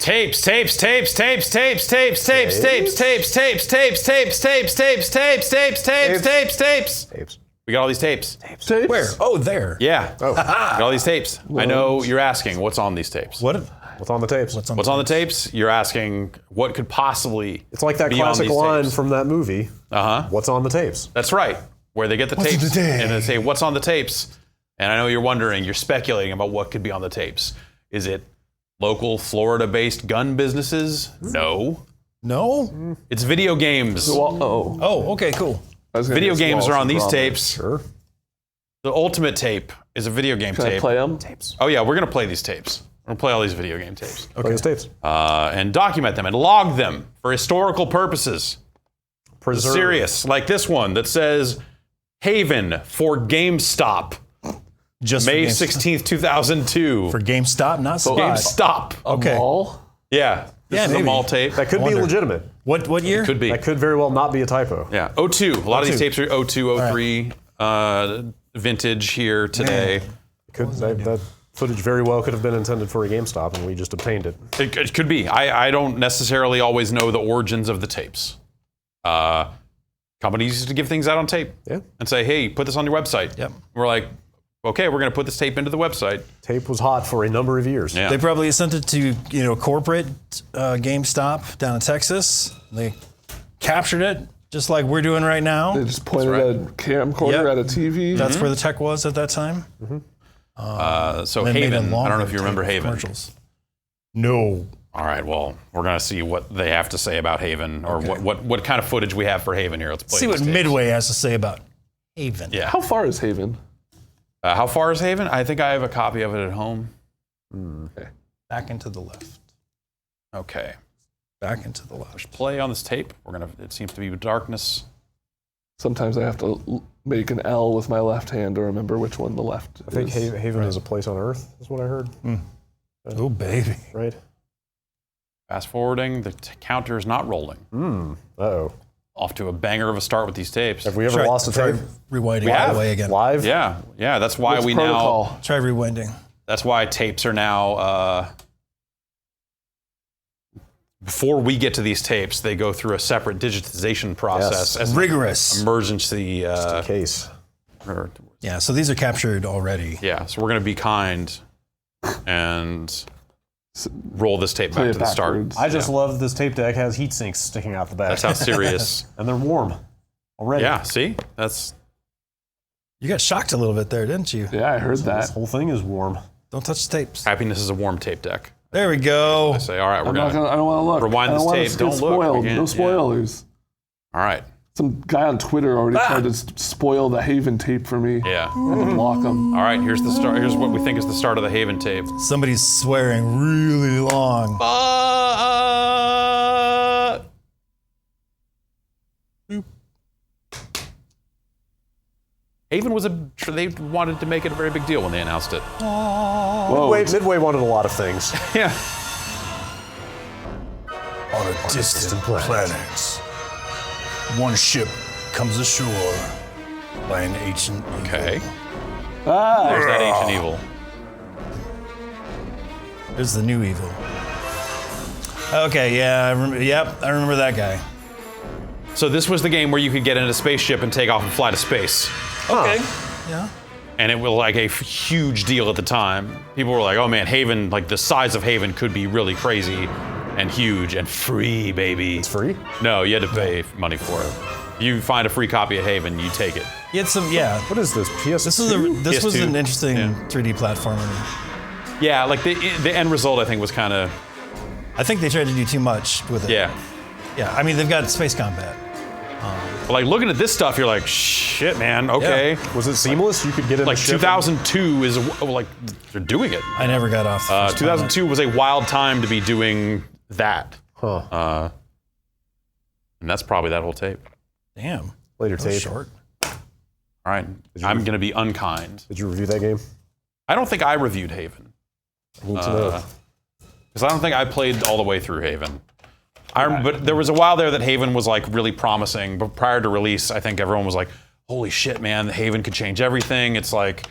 Tapes. We got all these tapes. Tapes? Where? Oh, there. Yeah. We got all these tapes. I know you're asking, what's on these tapes? What? What's on the tapes? What's on the tapes? You're asking, what could possibly It's like that be on classic these line tapes? from that movie. Uh-huh. What's on the tapes? That's right. Where they get the tapes and they say, what's on the tapes? And I know you're wondering, you're speculating about what could be on the tapes. Is it local Florida-based gun businesses? No. No? It's video games. Oh, okay, cool. Video games are on these tapes. Sure. The ultimate tape is a video game Can tape. I play them? Tapes. Oh yeah, we're gonna play these tapes. We're gonna play all these video game tapes. Play those tapes. And document them and log them for historical purposes. Preserve. Serious, like this one that says Haven for GameStop, Just May for GameStop. 16th, 2002. For GameStop, not Spot. GameStop. Okay. Mall? Yeah, this Yeah, is a maybe. mall tape. That could be wonder. legitimate. What year? Could be. That could very well not be a typo. Yeah, 02. A lot of these 02. tapes are 02, 03 vintage here today. That footage very well could have been intended for a GameStop, and we just obtained it. It could be. I don't necessarily always know the origins of the tapes. Companies used to give things out on tape and say, hey, put this on your website. Yep. We're like, okay, we're going to put this tape into the website. Tape was hot for a number of years. Yeah. They probably sent it to corporate GameStop down in Texas. They captured it just like we're doing right now. They just pointed a camcorder at a TV. That's where the tech was at that time. So They made Haven, a I don't know if longer you remember tape of Haven. commercials. No. All right, well, we're going to see what they have to say about Haven or what kind of footage we have for Haven here. Let's play See what these tapes. Midway has to say about Haven. Yeah. How far is Haven? How far is Haven? I think I have a copy of it at home. Okay. Back into the left. Okay. Back into the left. Play on this tape. It seems to be darkness. Sometimes I have to make an L with my left hand to remember which one the left I think is. Haven is a place on Earth, is what I heard. Oh, baby. Right? Fast forwarding, the counter is not rolling. Uh-oh. Off to a banger of a start with these tapes. Have we ever lost a tape? Rewinding have. all the way again. Live? Yeah, that's why What's we protocol? Try rewinding. That's why tapes are now. Before we get to these tapes, they go through a separate digitization process as Rigorous. emergency. Just in case. Yeah, so these are captured already. Yeah, so we're going to be kind and roll this tape Play back it to the start. backwards. I just love this tape deck has heat sinks sticking out the back. That's how serious. And they're warm already. Yeah, see? That's You got shocked a little bit there, didn't you? Yeah, I heard This that. whole thing is warm. Don't touch the tapes. happiness is a warm tape deck. There we go. I say, all right, we're I don't want to look. rewind I this don't wanna tape. get Don't look. spoiled. Again, No yeah. spoilers. All right. Some guy on Twitter already tried to spoil the Haven tape for me. Yeah. I had to block him. All right, here's the start. Here's what we think is the start of the Haven tape. Somebody's swearing really long. Haven was they wanted to make it a very big deal when they announced it. Whoa. Midway wanted a lot of things. Yeah. On a distant planet, one ship comes ashore by an ancient evil. Okay. Ah, There's that ancient evil. There's the new evil. Okay, yeah, I remember that guy. So this was the game where you could get in a spaceship and take off and fly to space. Okay. Yeah. And it was like a huge deal at the time. People were like, oh man, Haven, like the size of Haven could be really crazy and huge and free, baby. It's free? No, you had to pay money for it. You find a free copy of Haven, you take it. He had some, yeah. What is this? PS2? This was PS2. an interesting Yeah. 3D platformer. Yeah, like the end result I think was kind of, I think they tried to do too much with it. yeah. Yeah, I mean, they've got space combat. But like looking at this stuff, you're like, shit, man, okay. Was it seamless? You could get in Like the ship 2002 is like, they're doing it. I never got off. the first 2002 was a wild time to be doing that. Huh. And that's probably that whole tape. Damn. Later That was tape. short. All right, I'm going to be unkind. Did you review that game? I don't think I reviewed Haven. I need to know. Because I don't think I played all the way through Haven. But there was a while there that Haven was like really promising. But prior to release, I think everyone was like, holy shit, man, Haven could change everything. It's like,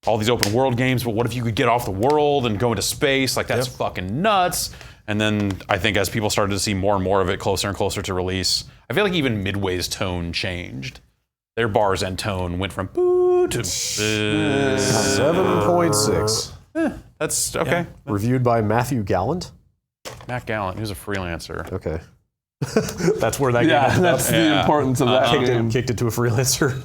all these open world games, but what if you could get off the world and go into space? Like, that's fucking nuts. And then I think as people started to see more and more of it closer and closer to release, I feel like even Midway's tone changed. Their bars and tone went from boo to 7.6. That's okay. Reviewed by Matthew Gallant. Matt Gallant, who's a freelancer. Okay. That's where that game ended up. that's the importance of that game. Kicked it to a freelancer.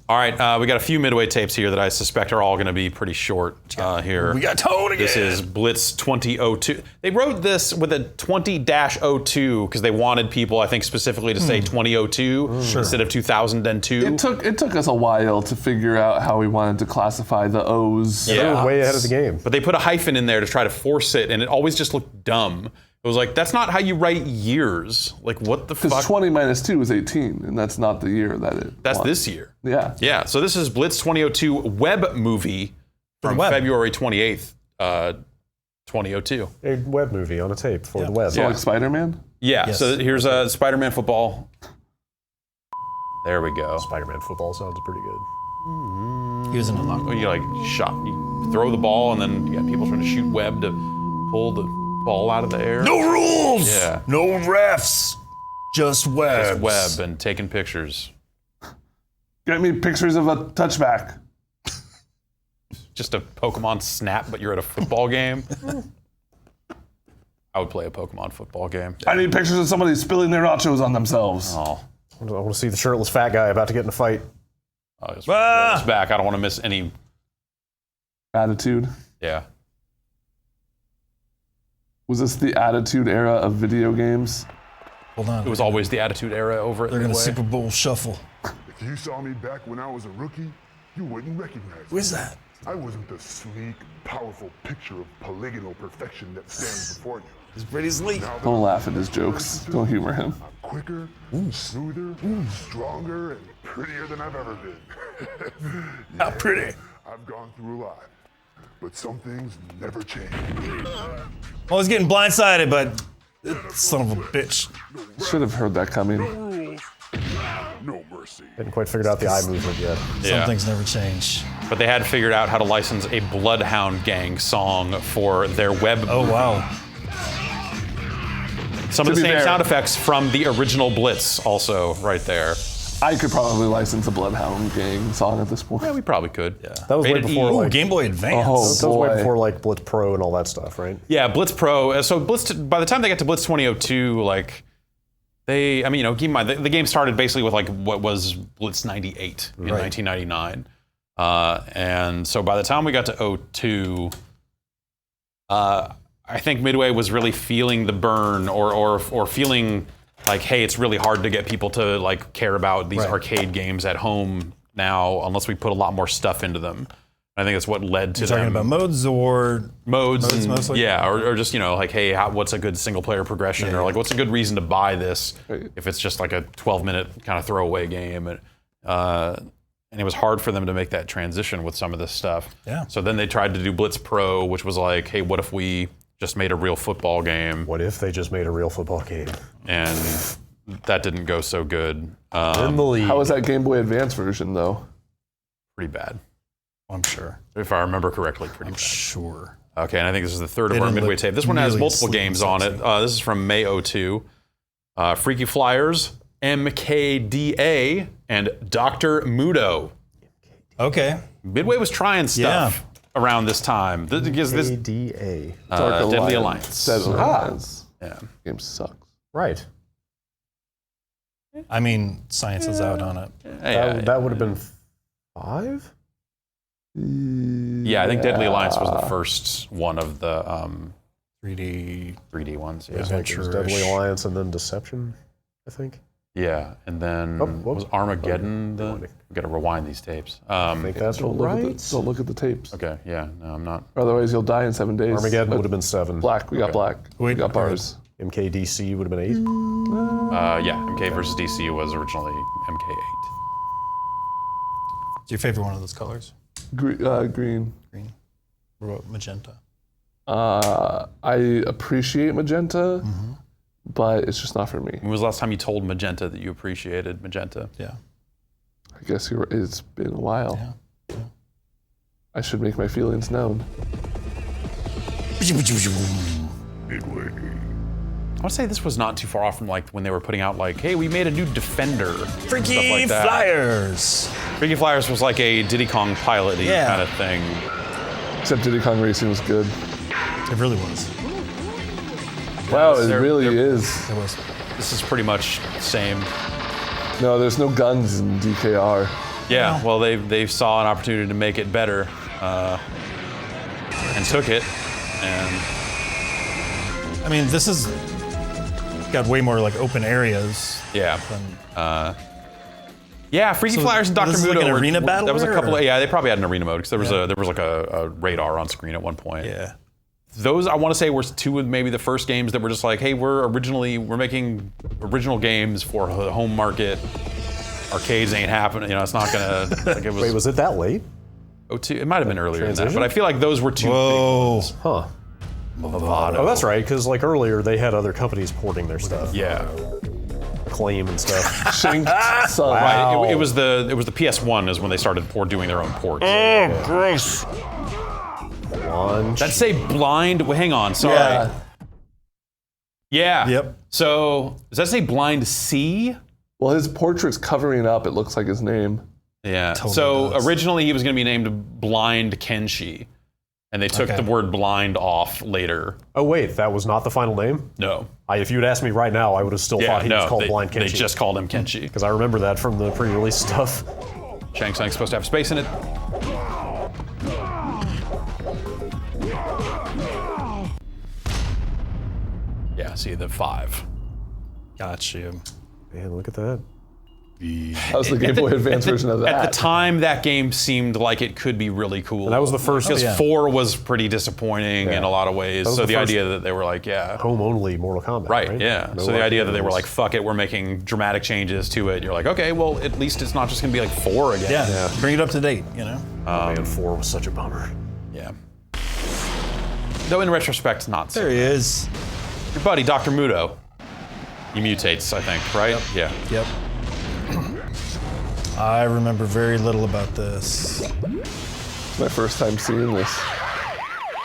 All right, we got a few Midway tapes here that I suspect are all going to be pretty short here. We got Toad again. This is Blitz 2002. They wrote this with a 20-02 because they wanted people, I think, specifically to say 2002 instead of 2002. It took us a while to figure out how we wanted to classify the O's. They were way ahead of the game. But they put a hyphen in there to try to force it, and it always just looked dumb. It was like, that's not how you write years. Like, what the fuck? Because 20 minus 2 is 18, and that's not the year that it That's won. this year. Yeah. Yeah, so this is Blitz 2002 web movie from February 28th, 2002. A web movie on a tape for the web. So like Spider-Man? Yeah, Yes. so here's Spider-Man football. There we go. Spider-Man football sounds pretty good. He was in the locker room. You you throw the ball, and then you got people trying to shoot web to pull the ball out of the air. No rules. Yeah. No refs. Just webs. Just web and taking pictures. Get me pictures of a touchback. Just a Pokemon Snap, but you're at a football game. I would play a Pokemon football game. I need pictures of somebody spilling their nachos on themselves. Oh, I want to see the shirtless fat guy about to get in a fight. It's back. I don't want to miss any. Attitude. Yeah. Was this the Attitude era of video games? Hold on. It was always the Attitude Era over at They're gonna Midway. Super Bowl shuffle. If you saw me back when I was a rookie, you wouldn't recognize me. Who's that? I wasn't the sleek, powerful picture of polygonal perfection that stands before you. He's pretty sleek. Now that Don't I'm laugh at his jokes. Don't humor him. I'm quicker, smoother, stronger, and prettier than I've ever been. How pretty. I've gone through a lot, but some things never change. I was getting blindsided, but son of a bitch. Should have heard that coming. Rules, no mercy. Hadn't quite figured out the eye movement yet. Yeah. Some things never change. But they had figured out how to license a Bloodhound Gang song for their web. Oh wow. Some of To the be same fair- sound effects from the original Blitz, also right there. I could probably license a Bloodhound Gang song at this point. Yeah, we probably could. Yeah. That was way Rated before E. Ooh, like Game Boy Advance. Oh. that was way boy. before like Blitz Pro and all that stuff, right? Yeah, Blitz Pro. So Blitz, by the time they got to Blitz 2002, like keep in mind the game started basically with like what was Blitz 98 in 1999, and so by the time we got to 02, I think Midway was really feeling the burn, or feeling like, hey, it's really hard to get people to like care about these arcade games at home now unless we put a lot more stuff into them. I think that's what led to You're talking them. about modes or modes and, mostly? yeah, or just like, hey, what's a good single player progression, or like what's a good reason to buy this if it's just like a 12-minute kind of throwaway game, and it was hard for them to make that transition with some of this stuff. Yeah. So then they tried to do Blitz Pro, which was like, hey, what if we just made a real football game? What if they just made a real football game? And that didn't go so good. In the league. How was that Game Boy Advance version, though? Pretty bad, I'm sure. if I remember correctly. Pretty bad. Sure. Okay, and I think this is the third of They our didn't Midway look tape. This one has nearly multiple as games sleek on and it. This is from May 02. Freaky Flyers, MKDA, and Dr. Mudo. Okay. Midway was trying stuff around this time. Because this ADA. Deadly Alliance. Deadly Alliance. Yeah. Game sucks. Right. I mean, science is out on it. That would have been 5? Yeah, I think Deadly Alliance was the first one of the 3D. 3D ones. Yeah. There's Deadly Alliance and then Deception, I think. Yeah, and then whoops. was Armageddon we gotta rewind these tapes. I think that's Don't right. don't look at the tapes. Okay, yeah, no, I'm not. Otherwise, you'll die in 7 days. Armageddon But would have been 7. black. We got black. We Wait, got bars. MKDC would have been 8. Yeah, MK versus DC was originally MK8. What's your favorite one of those colors? Green. Green. What about magenta? I appreciate magenta, but it's just not for me. When was the last time you told Magenta that you appreciated Magenta? Yeah. I guess it's been a while. Yeah. I should make my feelings known. Midway. I want to say this was not too far off from like when they were putting out like, hey, we made a new Defender. Freaky stuff like that. Flyers. Freaky Flyers was like a Diddy Kong pilot-y Yeah. kind of thing. Except Diddy Kong Racing was good. It really was. Wow, it they're- really they're- is. It was. This is pretty much the same. No, there's no guns in DKR. Yeah, well, they saw an opportunity to make it better and took it. And I mean, this is got way more like open areas. yeah. Yeah, Freaky So Flyers and Dr. this is Mudo like an were, arena battle There was a couple. or- Yeah, they probably had an arena mode because there was like a radar on screen at one point. Yeah. Those I want to say were two of maybe the first games that were just like, hey, we're making original games for the home market. Arcades ain't happening. You know, it's not gonna. Like it was. Wait, was it that late? 02. It might have been earlier than that, Transition? but I feel like those were two. Whoa. Huh. Oh, that's right, because like earlier they had other companies porting their stuff. Yeah. Claim and stuff. Shanked Sun. Wow. It was the PS1 is when they started doing their own ports. Oh, gross. Launch. That say blind. Well, hang on, sorry. Yeah. Yeah. Yep. So does that say blind C? Well, his portrait's covering up. It looks like his name. Yeah. Totally so does. originally he was going to be named Blind Kenshi, and they took Okay. the word blind off later. Oh wait, that was not the final name? No. If you'd asked me right now, I would have still Yeah. thought he was No. called Blind They Kenshi. just called him Kenshi. Because I remember that from the pre-release stuff. Shang Tsung's supposed to have space in it. Yeah. See the 5. Got you. Man, look at that. That was the Game Boy Advance version of that. At the time, that game seemed like it could be really cool. And that was the first because yeah. 4 was pretty disappointing in a lot of ways. was So the the first- idea that they were like, yeah, home-only Mortal Kombat, right, right? yeah. No So the idea that they were arcades. like, fuck it, we're making dramatic changes to it. You're like, okay, well, at least it's not just gonna be like 4 again. Yeah. Bring it up to date, you know? Oh, man, 4 was such a bummer. Yeah. Though in retrospect, not so. There he is. Your buddy, Dr. Mudo. He mutates, I think, right? Yeah. Yep. I remember very little about this. It's my first time seeing this.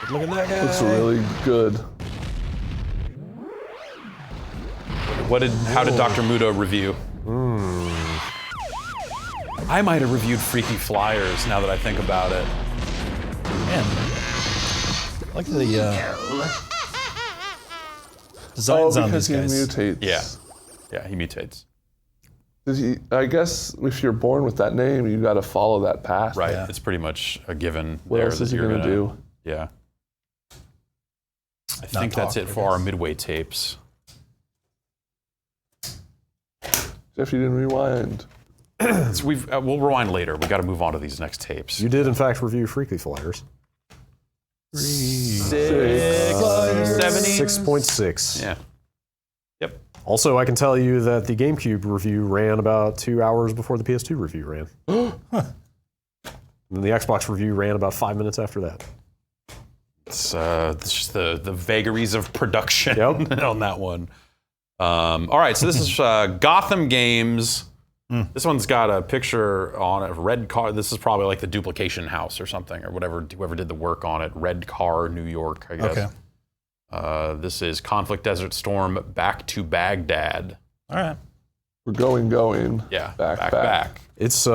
Look at that guy. Looks really good. How did Dr. Mudo review? I might have reviewed Freaky Flyers now that I think about it. Man. Look at the Oh, designs on because these he guys. mutates. Yeah. Yeah, he mutates. I guess if you're born with that name, you got to follow that path. Right. Yeah. It's pretty much a given What there else that is he you're gonna do? Yeah. I think that's talk, it I for our guess. Midway tapes. Jeff, you didn't rewind. So we'll rewind later. We got to move on to these next tapes. You did, in fact, review Freaky Flyers. 6.6. Yeah. Yep. Also, I can tell you that the GameCube review ran about 2 hours before the PS2 review ran. And the Xbox review ran about 5 minutes after that. It's just the vagaries of production Yep. on that one. All right, so this is Gotham Games. This one's got a picture on it, red car. This is probably like the duplication house or something, or whatever. Whoever did the work on it, Red Car, New York, I guess. Okay. This is Conflict Desert Storm, Back to Baghdad. All right. We're going. Yeah, Back. It's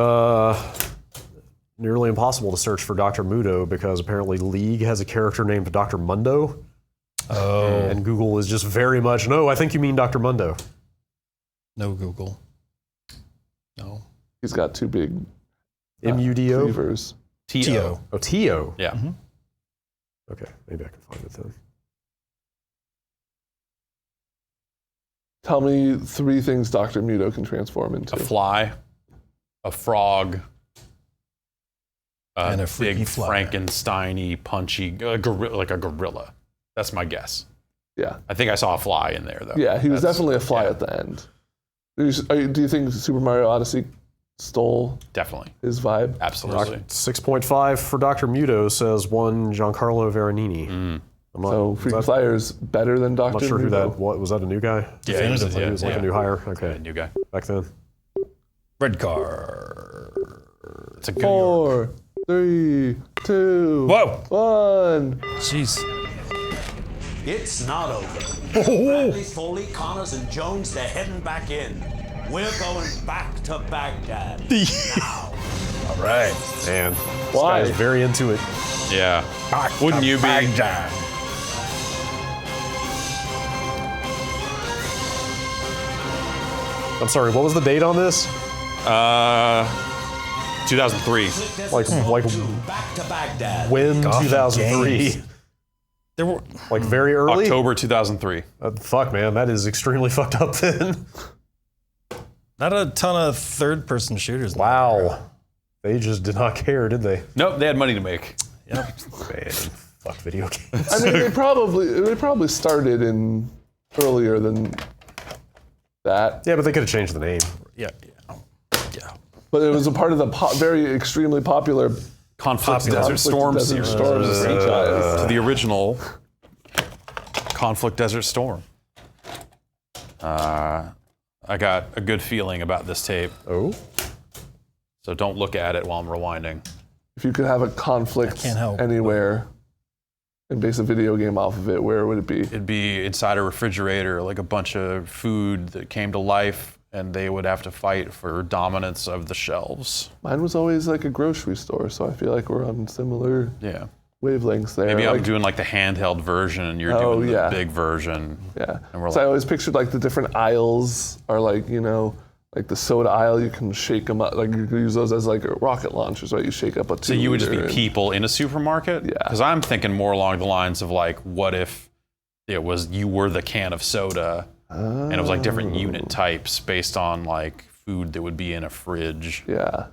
nearly impossible to search for Dr. Mudo because apparently League has a character named Dr. Mundo. Oh. And Google is just very much, no, I think you mean Dr. Mundo. No Google. No. He's got two big M-U-D-O? levers. T.O. Oh, T-O. Yeah. Okay, maybe I can find it then. Tell me 3 things Dr. Mudo can transform into. A fly, a frog, And a freaky big flyer. Frankenstein-y, punchy, like a gorilla. That's my guess. Yeah. I think I saw a fly in there, though. Yeah, he was That's- definitely a fly yeah, at the end. Do you think Super Mario Odyssey stole Definitely. his vibe? Absolutely. 6.5 for Dr. Mudo says one Giancarlo Veronini. I'm not, So Freaky Flyer's better than Dr. I'm not sure who Mudo? that was. That a new guy? Yeah, he was, Definitively. He was like a new hire. Okay, new guy. back then. Red Car. It's a good 4, 3, 2, Whoa. 1. Jeez. It's not over. Bradley, Foley, Connors, and Jones, they're heading back in. We're going back to Baghdad. Now. All right. Man, Why? this guy's very into it. Yeah. Wouldn't you be? Baghdad. I'm sorry, what was the date on this? 2003. Like Back to Baghdad. when? Golf 2003. games. There were Like very early? October 2003. Fuck, man, that is extremely fucked up then. not a ton of third-person shooters. in that Wow. era. They just did not care, did they? Nope, they had money to make. Yep. Man, fuck video games. I mean, they probably started in earlier than that, Yeah, but they could have changed the name. Yeah. but it was a part of the very extremely popular Conflict Popular. Desert Storm Desert series. Storm franchise. To the original Conflict Desert Storm. I got a good feeling about this tape, Oh? so don't look at it while I'm rewinding. If you could have a conflict can't help. anywhere and base a video game off of it, where would it be? It'd be inside a refrigerator, like a bunch of food that came to life, and they would have to fight for dominance of the shelves. Mine was always like a grocery store, so I feel like we're on similar Yeah. wavelengths there. Maybe I'm like, doing like the handheld version, and you're Oh, doing yeah. the big version. Yeah. And we're So I like- always pictured like the different aisles are like, like the soda aisle, you can shake them up. Like you can use those as like rocket launchers, right? You shake up a 2 So you would just be liter and- people in a supermarket? Yeah. Because I'm thinking more along the lines of like, what if it was you were the can of soda, and it was like different unit types based on like food that would be in a fridge. Yeah.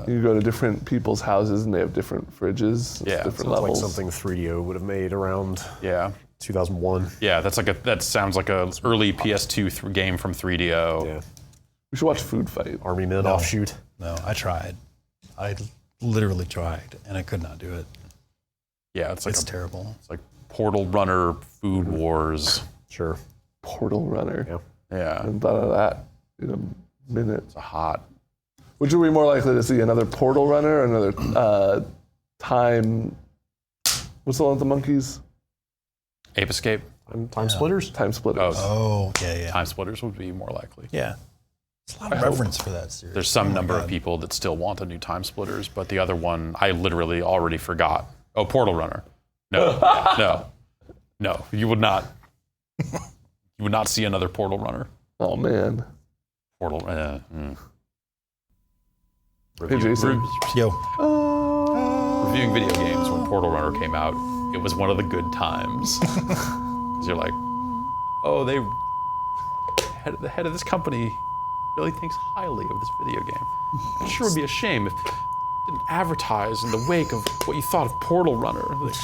You go to different people's houses and they have different fridges, Yeah. different Sounds like levels. something 3DO would have made around Yeah. 2001. Yeah, that sounds like a early PS2 game from 3DO. Yeah. We should watch Food Fight. Army Men offshoot. No, I tried. I literally tried, and I could not do it. Yeah, it's like It's terrible. it's like Portal Runner Food Wars. Sure. Portal Runner. Yeah. Yeah. I haven't thought of that in a minute. It's a hot. Would you be more likely to see another Portal Runner or another Time... What's the one with the monkeys? Ape Escape. Time Splitters? Time Splitters. Oh, yeah. Time Splitters would be more likely. Yeah. There's a lot of reverence for that series. There's some Oh my number of God. people that still want a new Time Splitters, but the other one I literally already forgot. Oh, Portal Runner. No, no, you would not. You would not see another Portal Runner. Oh, man. Portal. Hey, Jason. Yo. Reviewing video games when Portal Runner came out, it was one of the good times. 'Cause you're like, oh, the head of this company really thinks highly of this video game. It sure would be a shame if it didn't advertise in the wake of what you thought of Portal Runner. Like,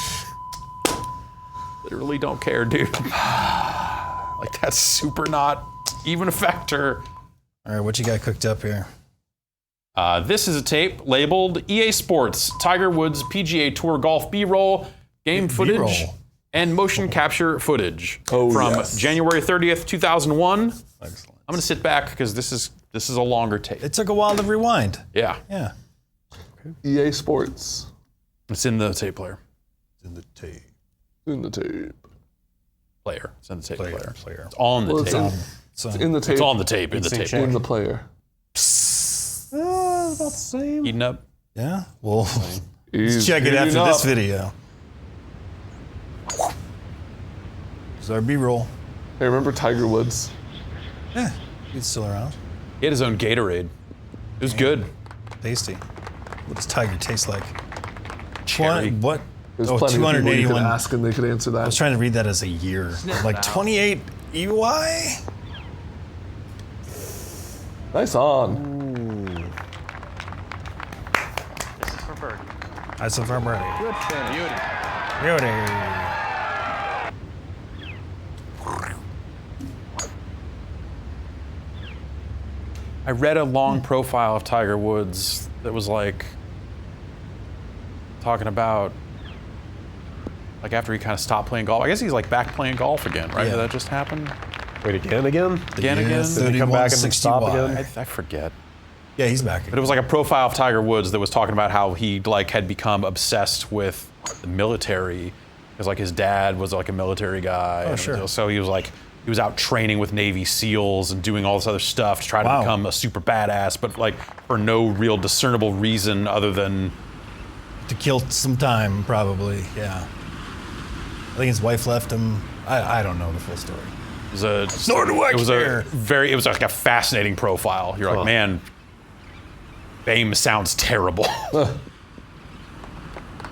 literally don't care, dude. Like, that's super not even a factor. All right, what you got cooked up here? This is a tape labeled EA Sports Tiger Woods PGA Tour Golf B-roll, game footage, B-roll. and motion capture footage Oh, from yes. January 30th, 2001. Excellent. I'm gonna sit back because this is a longer tape. It took a while to rewind. Yeah, Yeah. EA Sports. it's in the tape player. In the tape. In the tape. Player. It's in the tape player. Player. It's on the Well, it's tape. So, in the tape. It's on the tape. In the Instant tape. check. In the player. About the same. Eating up. yeah, well, He's check it heating after this up. video. This is our B-roll. Hey, remember Tiger Woods? Yeah, he's still around. He had his own Gatorade. It was good. Tasty. What does Tiger taste like? Cherry. What? There's Oh, plenty of people you could 281. ask and they could answer I was that. trying to read that as a year. Like 28 EY? Nice on. That's a firm ready. Beauty. Beauty. I read a long profile of Tiger Woods that was like talking about like after he kind of stopped playing golf. I guess he's like back playing golf again, right? Yeah. Did that just happen? Wait, again? Again? Did he come back and stop 3160Y. again? I forget. Yeah, he's back. But it was like a profile of Tiger Woods that was talking about how he like had become obsessed with the military because like his dad was like a military guy. Oh, and sure. So he was out training with Navy SEALs and doing all this other stuff to try to become a super badass, but like for no real discernible reason other than To kill some time, probably. Yeah. I think his wife left him. I don't know the full story. it was a Nor do I it was care. it was like a fascinating profile. You're like, man, fame sounds terrible.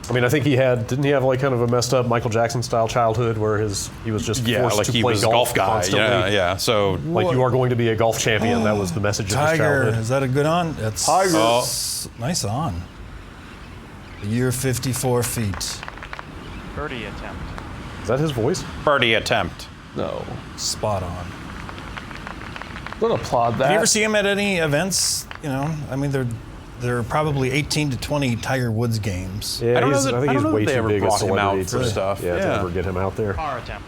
I mean, I think didn't he have like kind of a messed up Michael Jackson style childhood where he was just forced like to he play was a golf guy. constantly? Yeah. So Like you are going to be a golf champion. That was the message of his Tiger, childhood. is that a good on? That's Tiger. nice on. The year 54 feet. Birdie attempt. Is that his voice? birdie attempt. No. Spot on. Don't applaud that. Have you ever see him at any events? You know, I mean, there are probably 18 to 20 Tiger Woods games. Yeah, I don't know I that- think I he's don't know way that they too ever big a brought him out celebrity for stuff. to Yeah. ever get him out there. Par attempt.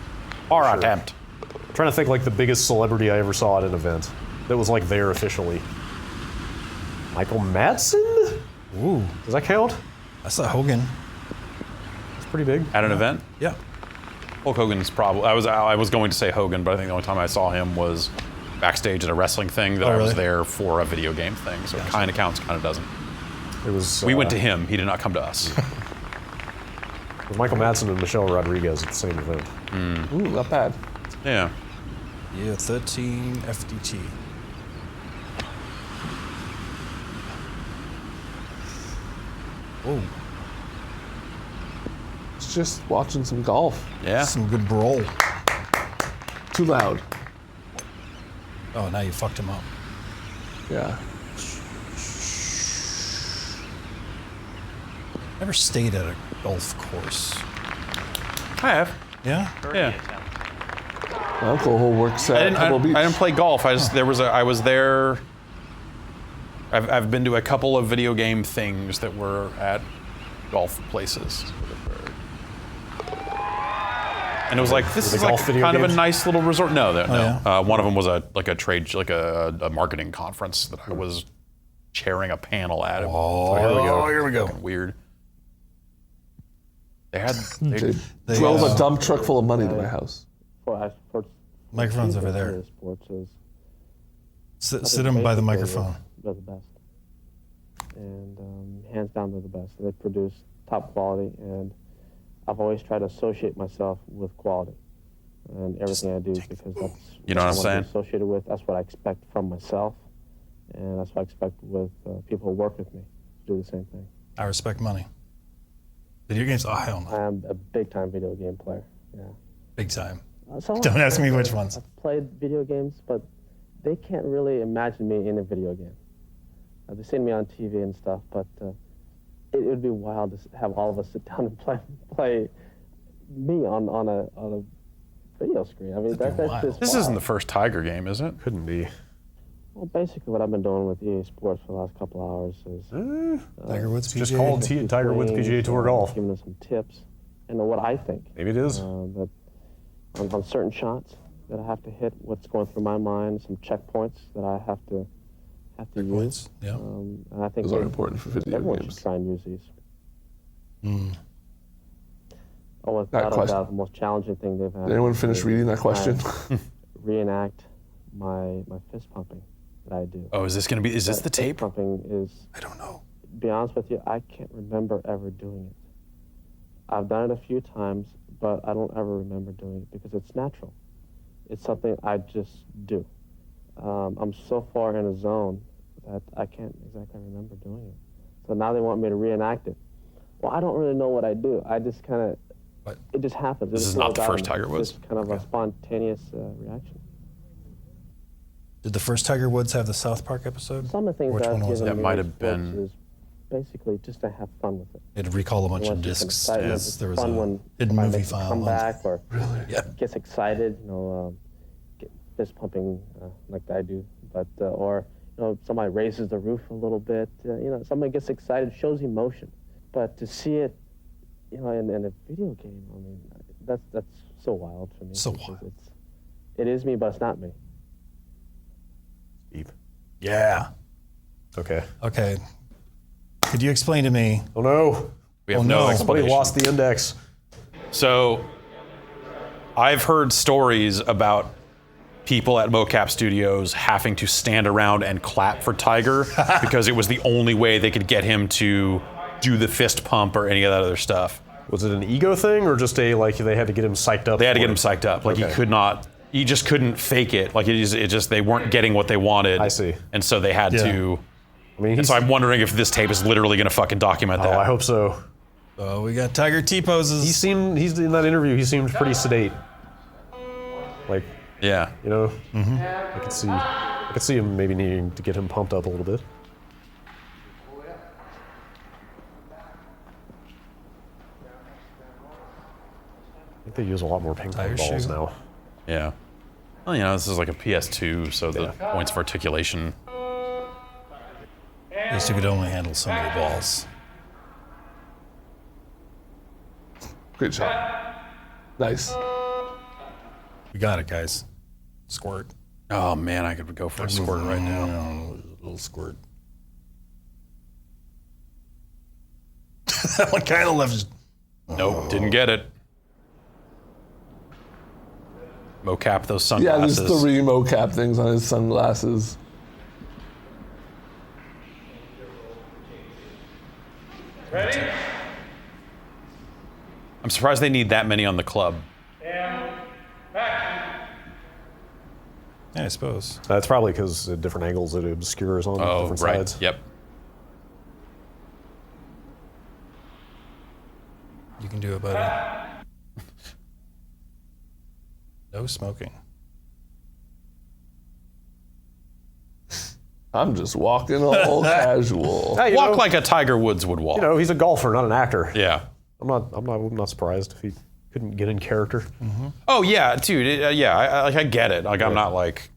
Par attempt. I'm trying to think like the biggest celebrity I ever saw at an event that was like there officially. Michael Madsen? Ooh, Does that count? I saw Hogan. It's pretty big. At an event? Yeah. Hulk Hogan's probably. I was going to say Hogan, but I think the only time I saw him was backstage at a wrestling thing that I was really? there for a video game thing. So it kind of counts, kind of doesn't. It was. We went to him. He did not come to us. It was Michael Madsen and Michelle Rodriguez at the same event. Ooh, not bad. Yeah. Yeah, 13 FDT. Oh, It's just watching some golf. Yeah. some good brawl. Too loud. Oh, now you fucked him up. Yeah. Never stayed at a golf course. I have. Yeah? Birdie Yeah. attempt. My uncle works at Pebble Beach. I didn't play golf. I was there. I've been to a couple of video game things that were at golf places. And it was like, this the is like golf video kind of games? a nice little resort. No. yeah? One of them was a marketing conference that I was chairing a panel at. Oh, here we go. Weird. They They drove a dump truck full of money to my house. Microphone's over there. Sit him by the microphone. They're the best. And hands down, they're the best. They produce top quality, and I've always tried to associate myself with quality. And everything I do, because that's You know what I'm I want to saying? be associated with. That's what I expect from myself, and that's what I expect with people who work with me to do the same thing. I respect money. Video games? Oh, hell no. I am a big-time video game player. Yeah. Big time. So Don't ask me which ones. I've played video games, but they can't really imagine me in a video game. They've seen me on TV and stuff, but it would be wild to have all of us sit down and play me on a video screen. I mean, that's wild. just This wild. isn't the first Tiger game, is it? Couldn't be. Well, basically what I've been doing with EA Sports for the last couple hours is Tiger Woods Just PGA. called Tiger Woods PGA Tour Golf. giving them some tips and what I think. Maybe it is. That on certain shots that I have to hit, what's going through my mind, some checkpoints that I have to use. Points. Yeah. And I think Those are important for video everyone games. should try and use these. Mm. Oh, That without a question- doubt, the most challenging thing they've had. Did anyone finish is reading that try question? and reenact my fist pumping that I do. Oh, is this the That fist tape? pumping is, I don't know. to be honest with you, I can't remember ever doing it. I've done it a few times, but I don't ever remember doing it because it's natural. It's something I just do. I'm so far in a zone that I can't exactly remember doing it. So now they want me to reenact it. Well, I don't really know what I do. I just kind of, What? it just happens. It This just is not the flows out first of me. Tiger It's Woods? just kind of a spontaneous reaction. Did the first Tiger Woods have the South Park episode? Some of the things Which that one I've was given it? That EA might have Sports been- is basically just to have fun with it. It'd recall a bunch It of wants just some discs excitement. as It's there was fun a when hidden somebody movie makes a file. comeback or Yeah. gets excited, get fist pumping like I do, but or somebody raises the roof a little bit, somebody gets excited, shows emotion, but to see it, in a video game, I mean, that's so wild for me. So because wild. it is me, but it's not me. Deep. Yeah. Okay. Okay. Could you explain to me? Oh no. We have Oh, no no. Somebody explanation. lost the index. So, I've heard stories about people at mocap studios having to stand around and clap for Tiger because it was the only way they could get him to do the fist pump or any of that other stuff. Was it an ego thing or just a like they had to get him psyched up? They had to for get him it? psyched up. Like Okay. he could not. He just couldn't fake it. Like it just they weren't getting what they wanted. I see. And so they had to. I mean, And so I'm wondering if this tape is literally going to fucking document that. I hope so. Oh, we got Tiger T poses. He's in that interview. He seemed pretty sedate. Like, Yeah. you know, I could see him maybe needing to get him pumped up a little bit. I think they use a lot more ping pong Tire balls shoe. now. Yeah. Well, you know, this is like a PS2, so the points of articulation. At least you could only handle so many balls. Great shot. Nice. We got it, guys. Squirt. Oh man, I could go for a squirt right now. A little squirt. That one kind of left. Nope, didn't get it. Mocap those Yeah, there's sunglasses. 3 mocap things on his sunglasses. I'm surprised they need that many on the club. Yeah, I suppose. That's probably because at different angles it obscures on Oh, different right. sides. Yep. You can do it, buddy. No smoking. I'm just walking all casual. Hey, you Walk know, like a Tiger Woods would walk. you know, he's a golfer, not an actor. Yeah. I'm not surprised if he couldn't get in character. Oh yeah, dude. I get it. Like I'm not like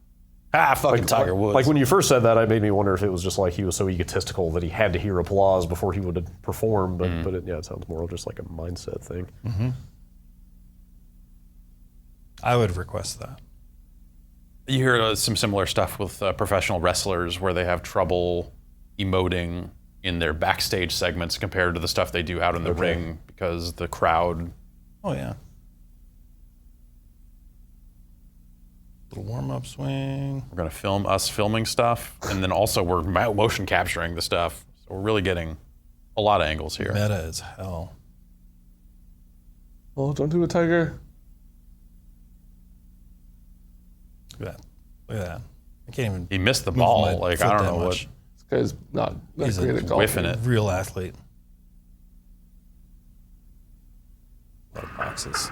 fucking Tiger Woods. Like when you first said that, it made me wonder if it was just like he was so egotistical that he had to hear applause before he would perform. But it sounds more just like a mindset thing. I would request that. You hear some similar stuff with professional wrestlers where they have trouble emoting in their backstage segments compared to the stuff they do out in the ring because the crowd. Oh, yeah. Little warm-up swing. We're going to film us filming stuff, and then also we're motion capturing the stuff. So we're really getting a lot of angles here. Meta as hell. Oh, don't do it, Tiger. Look at that. Look at that. I can't even. He missed the move ball. my Like foot I don't that know much. This guy's not that He's great a at golfing. whiffing it. Real athlete. A lot of boxes.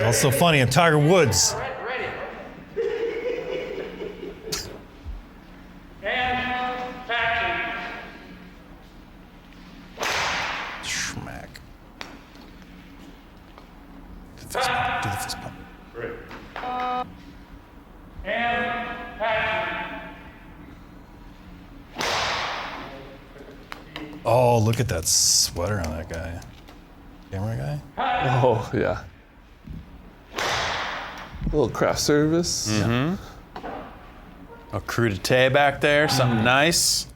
Also funny, I'm Tiger Woods. Schmack. Do the fist pump. Oh, look at that sweater on that guy. Camera guy? Oh, yeah. A little craft service. A crudité back there, something nice.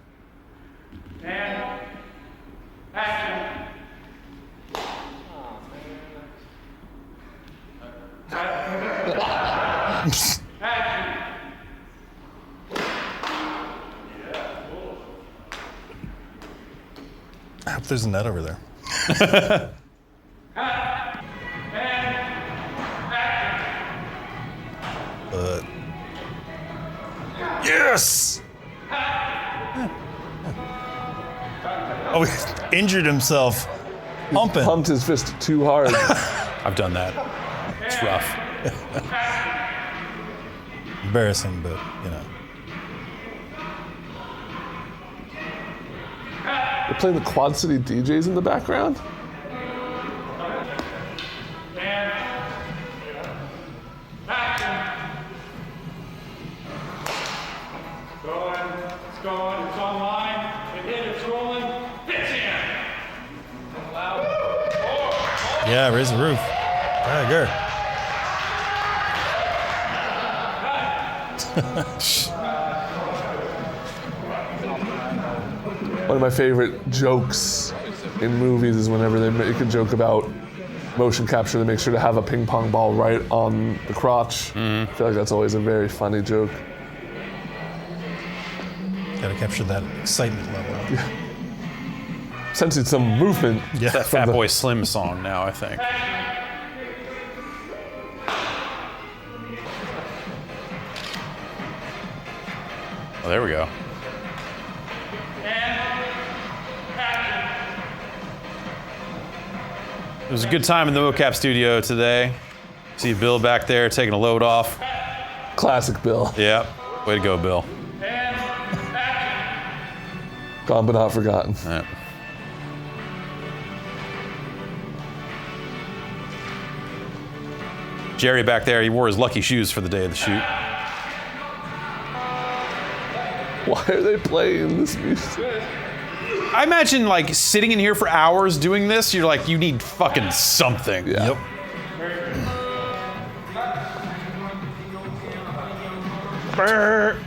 I hope there's a net over there. But yes! Oh, he injured himself. Pumping. Pumped his fist too hard. I've done that. It's rough. Embarrassing, but you know. They're playing the Quad City DJs in the background. It's online. It hit, it's rolling. It's in. Yeah, raise the roof. Tiger. One of my favorite jokes in movies is whenever they make a joke about motion capture, they make sure to have a ping pong ball right on the crotch. I feel like that's always a very funny joke. Gotta capture that excitement level. Sensing some movement. Yeah. That Fat Boy Slim song now, I think. Oh, there we go. It was a good time in the mocap studio today. See Bill back there taking a load off. Classic Bill. Yep. Way to go, Bill. Gone but not forgotten. Yep. Jerry back there, he wore his lucky shoes for the day of the shoot. Why are they playing this music? I imagine like sitting in here for hours doing this, you're like, you need fucking something. Yeah. Yep.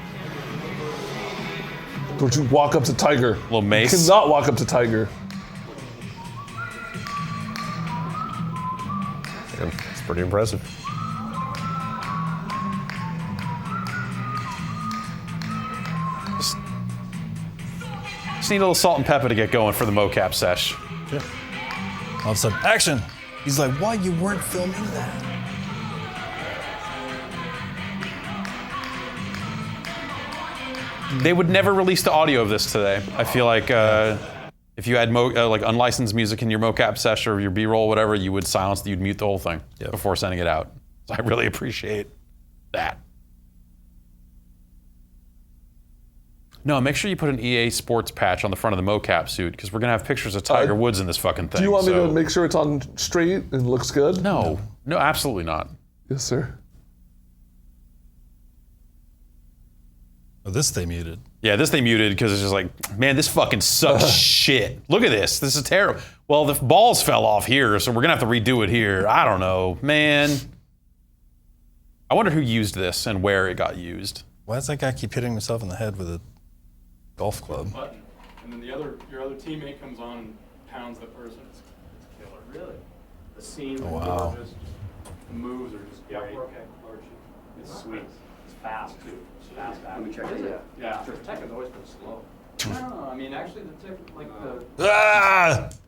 Don't you walk up to Tiger. Little mace. You cannot walk up to Tiger. Yeah, it's pretty impressive. Just need a little salt and pepper to get going for the mocap sesh. Yeah. All of a sudden, action! He's like, why you weren't filming that? They would never release the audio of this today. I feel like if you had like unlicensed music in your mocap sesh or your B-roll, whatever, you would you'd mute the whole thing before sending it out. So I really appreciate that. No, make sure you put an EA Sports patch on the front of the mocap suit because we're gonna have pictures of Tiger Woods in this fucking thing. Do you want me to make sure it's on straight and looks good? No, absolutely not. Yes, sir. Oh, this they muted. Yeah, this they muted because it's just like, man, this fucking sucks shit. Look at this. This is terrible. Well, the balls fell off here, so we're gonna have to redo it here. I don't know, man. I wonder who used this and where it got used. Why does that guy keep hitting himself in the head with a golf club? Button. And then your other teammate comes on and pounds the person. It's killer. Really? The scenes Oh, wow. are just, the moves are just great. It's sweet. It's fast too. It's fast. Let me check it. Yeah. The tech has always been slow. No, I mean actually the tech, like the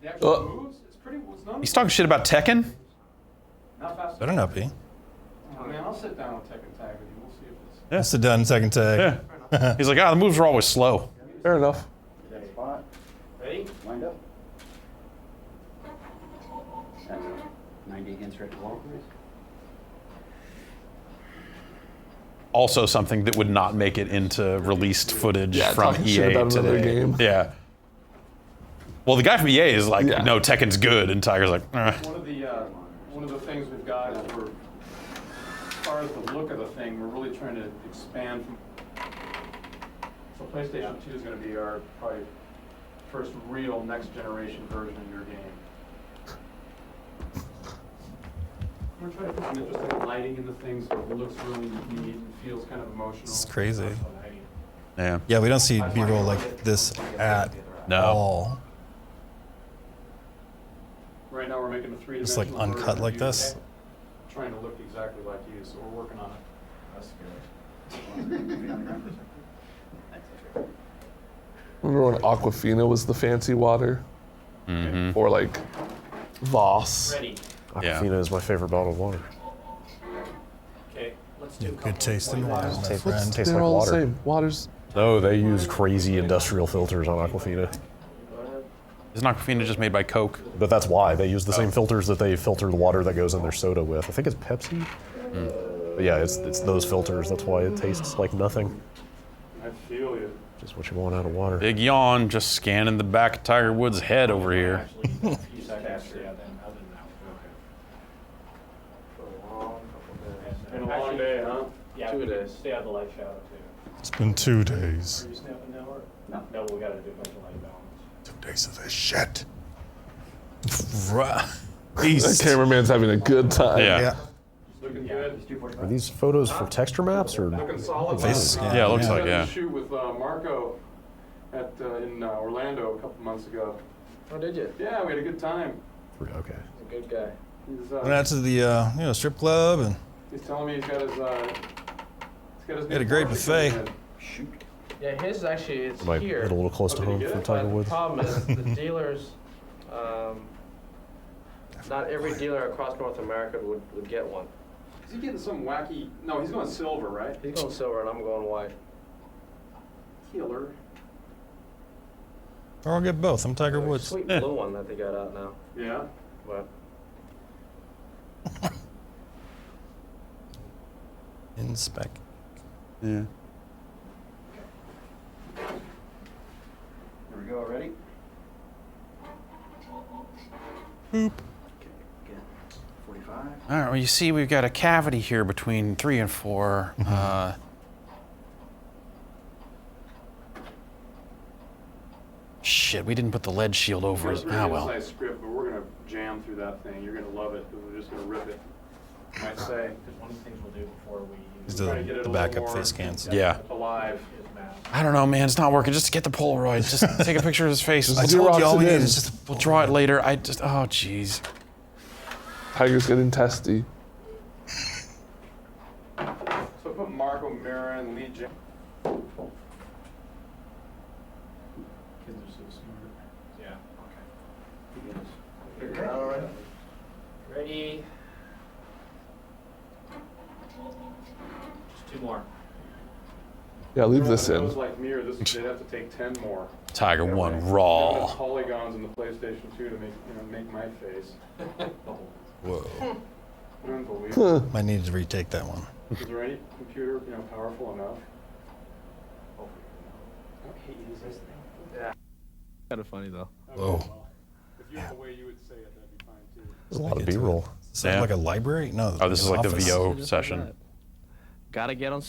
actual moves, it's not. He's talking shit about Tekken? Not fast. Better not be. Oh man, I'll sit down and Tekken tag with you. We'll see if it's. Yeah. Sit down, second tag. Yeah. He's like, the moves are always slow. Fair enough. Spot. Ready? Wind up. 90 against Red Wall, please. Also something that would not make it into released footage from talking EA shit about today. another game. Yeah. Well, the guy from EA is like, no, Tekken's good, and Tiger's like, One of the things we've got is as far as the look of the thing, we're really trying to expand from. So PlayStation 2 is going to be our probably first real next generation version of your game. We're trying to put some interesting lighting in the thing so it looks really neat and feels kind of emotional. It's crazy. yeah. Yeah, we don't see B-roll like this at all. Right now we're making a 3D. It's like uncut like this. Trying to look exactly like you, so we're working on it. That's good. Remember when Aquafina was the fancy water? Mm-hmm. Or like Voss. Ready. Aquafina is my favorite bottle of water. Okay, let's do Good taste in water, my friend. Tastes They're like all water. the same. Water's. No, they use crazy industrial filters on Aquafina. Isn't Aquafina just made by Coke? But that's why. They use the same filters that they filter the water that goes in their soda with. I think it's Pepsi. But yeah, it's those filters. That's why it tastes like nothing. I feel you. Just what you want out of water. Big yawn, just scanning the back of Tiger Woods' head over here. Been a long day, huh? Yeah, 2 days. Stay out of the light shadow too. It's been 2 days. Are you snapping now or? No, we gotta do a bunch of light balance. 2 days of this shit. That cameraman's having a good time. Yeah. Looking good. Are these photos for texture maps or? Looking solid. Face scan. Yeah, it looks like, I yeah. had to shoot with Marco in Orlando a couple months ago. Oh, did you? Yeah, we had a good time. Okay. He's a good guy. He's Went out to the strip club and he's telling me he's got his had a great buffet. Shoot. Yeah, his actually is Might here. hit a little close to home for Tiger But Woods. the problem is the dealers, not every dealer across North America would get one. Is he getting some wacky? No, he's going silver, right? He's going silver and I'm going white. Killer. Or I'll get both. I'm Tiger Woods. Sweet blue one that they got out now. Yeah. But In spec. Yeah. Here we go, ready? Boop. Okay, again. 45. All right. Well, you see, we've got a cavity here between 3 and 4. Shit, we didn't put the lead shield over it. Ah, well. Nice script, but we're gonna jam through that thing. You're gonna love it because we're just gonna rip it. Might say. Because one of the things we'll do before we Is Try to get it the a little backup more face cans. Yeah. alive. is math. I don't know, man. It's not working. Just get the Polaroid. Just take a picture of his face. I told you all we need is just We'll draw it later. Oh, jeez. Tiger's getting testy. So put Marco Mira and Lee Jam. Kids are so smart. Yeah. Okay. figure it out already? Ready? Just 2 more. Yeah, leave this in. Those like me, or this, they'd have to take 10 more. Tiger won There's raw. polygons in the PlayStation 2 to make my face. Whoa. Unbelievable. Might need to retake that one. Is there any computer, powerful enough? Yeah. Kind of funny though. Whoa. If you have the way you would say it, that'd be fine too. There's a lot of B-roll. Is that like a library? No. Oh, this is like the office. VO session. Gotta get on.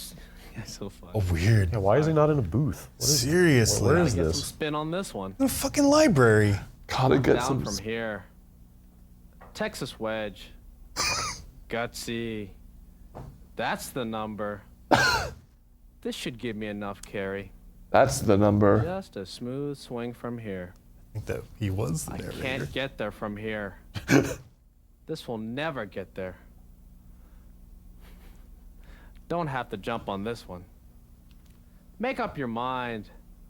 That's so fun. Oh, weird. Yeah, why is he not in a booth? What is, Seriously. where Gotta is get some this? spin on this one. The fucking library. Gotta get Down some. from here. Texas wedge. Gutsy. That's the number. This should give me enough carry. That's the number. Just a smooth swing from here. I think that he was the I narrator. can't get there from here. This will never get there. Don't have to jump on this one. Make up your mind.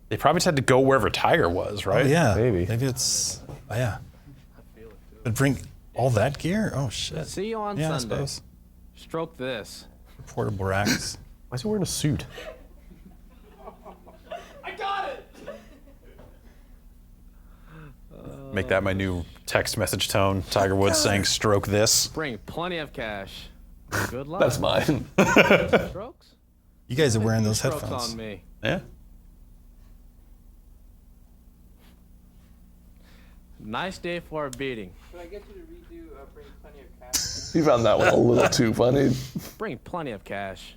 They probably just had to go wherever Tiger was, right? Oh, yeah. Maybe. Maybe it's. Oh, yeah. But bring all that gear? Oh, shit. See you on Yeah, I Sunday. suppose. Stroke this. Portable racks. Why is he wearing a suit? I got it! Make that my new text message tone. Tiger Woods saying, "Stroke this." Bring plenty of cash. Good luck. That's mine. Strokes? You guys are wearing those Strokes headphones. on me. Yeah. Nice day for a beating. Should I get you to redo Bring Plenty of Cash? He found that one a little too funny. Bring plenty of cash.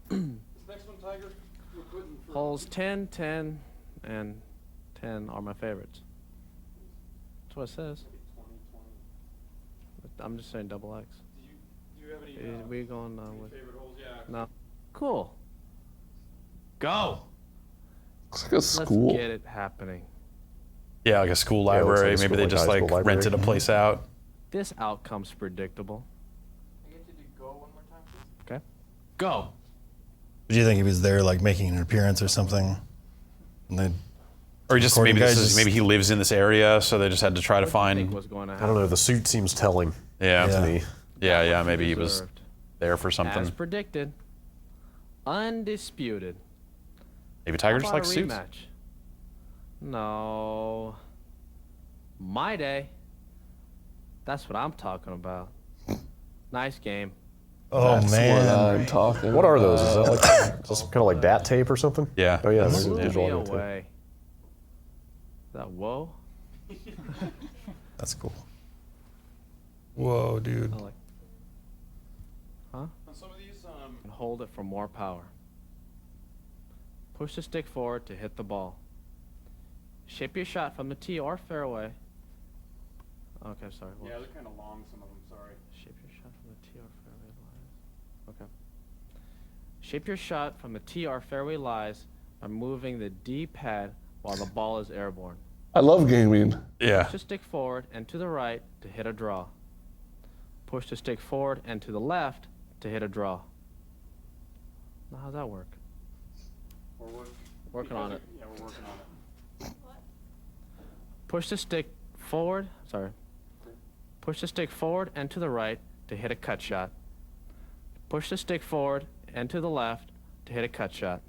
This next one, Tiger, we're putting for Holes 10, 10, and 10 are my favorites. That's what it says. 20, 20. I'm just saying double X. Do you have any We going with favorite holes? Yeah. no? Cool. Go. Looks like a school. Let's get it happening. Yeah, like a school Yeah, it looks library. like a Maybe school, they like just high like school library. rented a place out. This outcome's predictable. I get you to go one more time, please. Okay. Go. Do you think he was there, like, making an appearance or something? And they, Or just Recording maybe guys this is, just- maybe he lives in this area, so they just had to try to Think find. what's going to I happen. don't know. The suit seems telling Yeah, Yeah. to me. yeah. Maybe he was Deserved. there for As something. predicted. Undisputed. Maybe Tiger How just about likes a suits. rematch? No. My day. That's what I'm talking about. Nice game. oh, That's man. what I'm talking What are those? Is about. that like is this kind of like DAT tape or something? Yeah. Oh yeah, this is Blew digital me audio tape. away. That whoa? That's cool. Whoa, dude. I like. Huh? On some of these, And hold it for more power. Push the stick forward to hit the ball. Shape your shot from the tee or fairway. Okay, sorry. yeah, they're kind of long. Some of them. Sorry. Shape your shot from the tee or fairway lines. Okay. Shape your shot from the tee or fairway lies by moving the D-pad while the ball is airborne. I love gaming. Yeah. Push the stick forward and to the right to hit a draw. Push the stick forward and to the left to hit a draw. Now, how's that work? Working on it. Yeah, we're working on it. Push the stick forward. Sorry. Push the stick forward and to the right to hit a cut shot. Push the stick forward and to the left to hit a cut shot.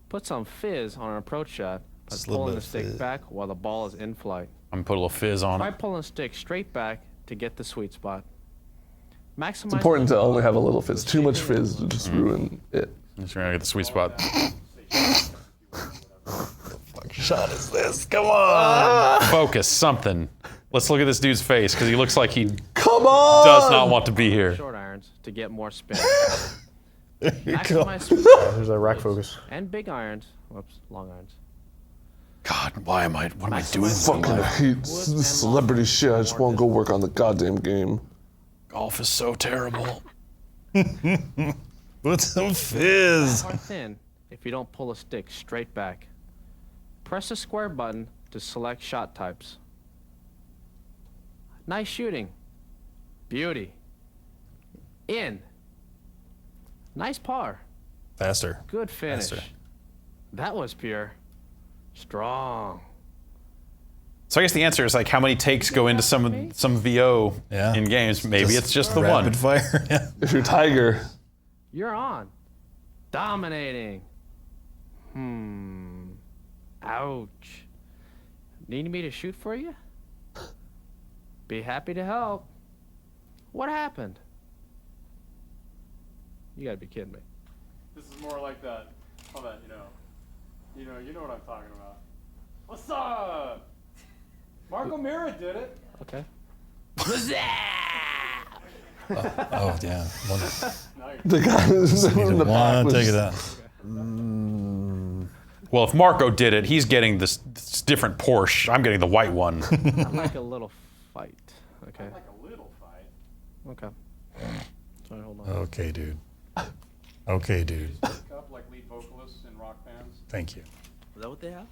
Put some fizz on an approach shot by Just a little pulling bit the of stick fizz. back while the ball is in flight. I'm gonna put a little fizz on Try it. pulling the stick straight back to get the sweet spot. Maximize It's important to only have a little fizz. Too much fizz to just ruin it. Just gonna get the sweet spot. What shot is this? Come on. Focus, something. Let's look at this dude's face because he looks like he Come on! does not want to be here. short irons to get more spin. There you go. Maximize sweet spots There's that rack focus. and big irons. Whoops, long irons. God, what am I doing? Fucking hate this celebrity shit. I just want to go work on the goddamn game. Golf is so terrible. Put some fizz. Or thin if you don't pull a stick straight back. Press the square button to select shot types. Nice shooting. Beauty. In. Nice par. Faster. Good finish. Faster. That was pure. Strong. So I guess the answer is like how many takes go into some VO Yeah. in games. Maybe it's just the one. Rapid fire. Yeah. If you're Tiger, You're on. Dominating. Ouch. Need me to shoot for you? Be happy to help. What happened? You gotta be kidding me. This is more like that. How that, you know what I'm talking about. What's up? Marco Mira did it. Okay. Oh, yeah. the guy who's in the back was Take it out. Well, if Marco did it, he's getting this different Porsche. I'm getting the white one. I like a little fight. Okay. Like a little fight. Okay. Sorry, hold on. Okay, dude. Okay, dude. Up like lead vocalists in rock bands. Thank you. Is that what they have?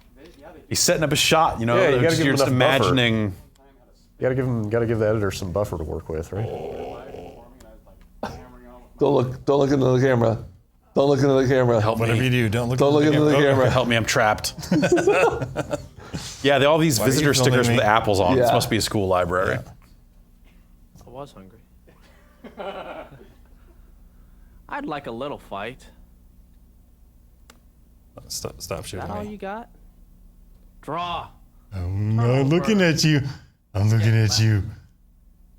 He's setting up a shot. You know, Yeah, you gotta give you're him just enough buffer. imagining. You gotta give the editor some buffer to work with, right? Don't look into the camera. Don't look into the camera. Help Whatever me. you do, don't look into the camera. Help me, I'm trapped. Yeah, all these Why are you visitor filming stickers me? with apples on. This Yeah. must be a school library. I was hungry. I'd like a little fight. Stop Is shooting that all me. you got? Draw. I'm not looking at you. I'm looking at you.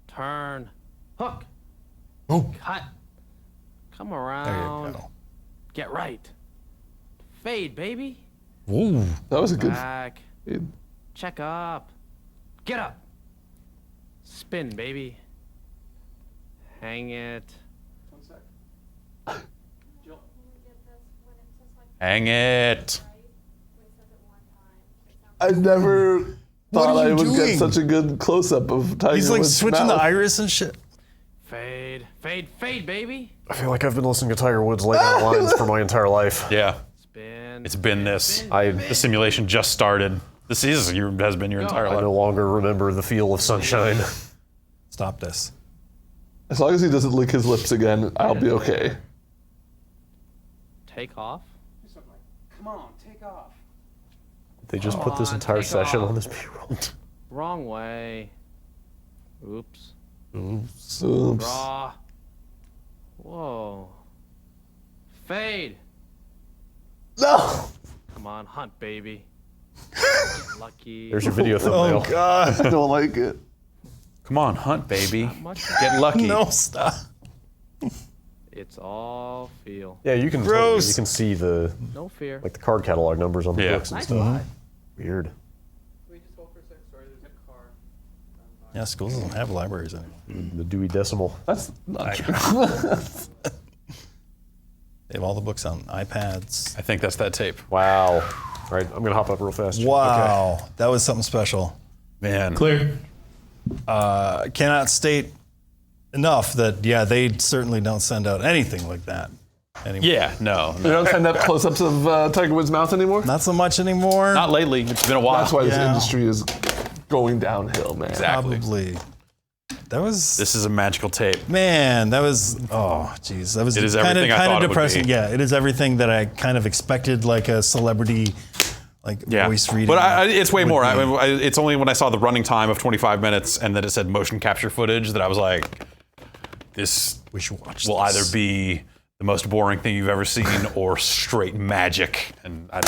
Turn. Hook. Oh, Cut. Come there around. you go. Get right. Fade, baby. Whoa. That was a good. Back. Check up. Get up. Spin, baby. Hang it. 1 sec. Jill. Hang it. I never thought are I you would doing? get such a good close up of Tiger He's like Woods' switching the mouth. iris and shit. Fade. Fade, fade, baby. I feel like I've been listening to Tiger Woods lay out lines for my entire life. Yeah, Spin. it's been this. I The simulation just started. This has been your entire I life. no longer remember the feel of sunshine. Stop this. As long as he doesn't lick his lips again, I'll be okay. Take off. Do something like, come on, take off. They just Come put this on, entire take session off. on this B-roll. Wrong way. Oops. Oops. Draw. Whoa. Fade. No! Come on, hunt, baby. Lucky. There's your video thumbnail. God. I don't like it. Come on, hunt, baby. Much. Get lucky. No, stop. It's all feel. Yeah, you can Gross. you can see the No fear. like the card catalog numbers on the Yeah. books and Nice stuff. fly. Weird. Can we just hold for a second? Sorry, there's a car. Yeah, schools don't have libraries anymore. The Dewey Decimal. That's not true. They have all the books on iPads. I think that's that tape. Wow. All right, I'm gonna hop up real fast. Wow, that was something special. Man. Clear. Cannot state enough that, yeah, they certainly don't send out anything like that anymore. Yeah, no. They don't send up close-ups of Tiger Woods' mouth anymore? Not so much anymore. Not lately. It's been a while. That's why this industry is going downhill, man. Exactly. Probably. This is a magical tape. Man, that was, oh, geez. That was It is kind everything I thought of it would depressing. be. Yeah, it is everything that I kind of expected, like a celebrity, voice reading. But it's way would more. be. It's only when I saw the running time of 25 minutes and that it said motion capture footage that I was like, this we should watch will this. either be the most boring thing you've ever seen or straight magic. And I'm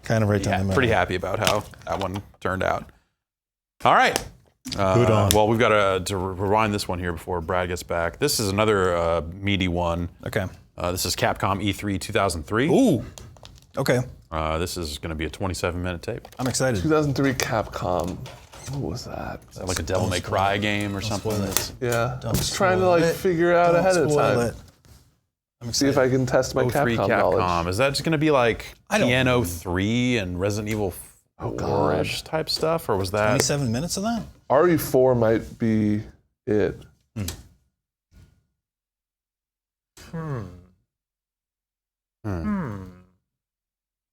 kind of right down the middle. pretty happy about how that one turned out. All right. Good on. Well, we've got to rewind this one here before Brad gets back. This is another meaty one. Okay. This is Capcom E3 2003. Ooh. Okay. This is going to be a 27-minute tape. I'm excited. 2003 Capcom. What was that? Is that like a Devil May Cry game or something? Yeah. Don't I'm just trying to spoil like it. figure out Don't ahead of spoil time. it. I'm See excited. if I can test my 03 Capcom knowledge. Is that just going to be like I don't Piano 3 and Resident Evil 4-ish type stuff? Or was that... 27 minutes of that? RE4 might be it.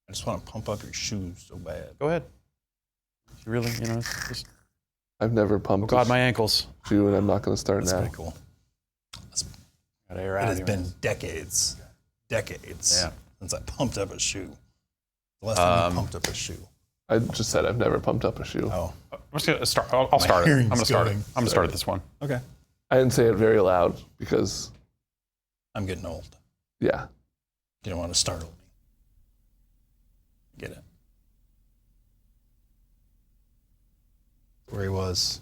I just want to pump up your shoes so bad. Go ahead. You really, just... I've never pumped Oh God, my ankles. shoe, and I'm not going to start That's now. pretty cool. Gotta air It out has here, been man. decades Yeah. since I pumped up a shoe. The last time I pumped up a shoe. I just said I've never pumped up a shoe. Oh, I'm just gonna start. I'll start it. I'm hearing's gonna start it. going. I'm gonna start at this one. okay. I didn't say it very loud because, I'm getting old. yeah. You don't want to startle me. Get it. Where he was.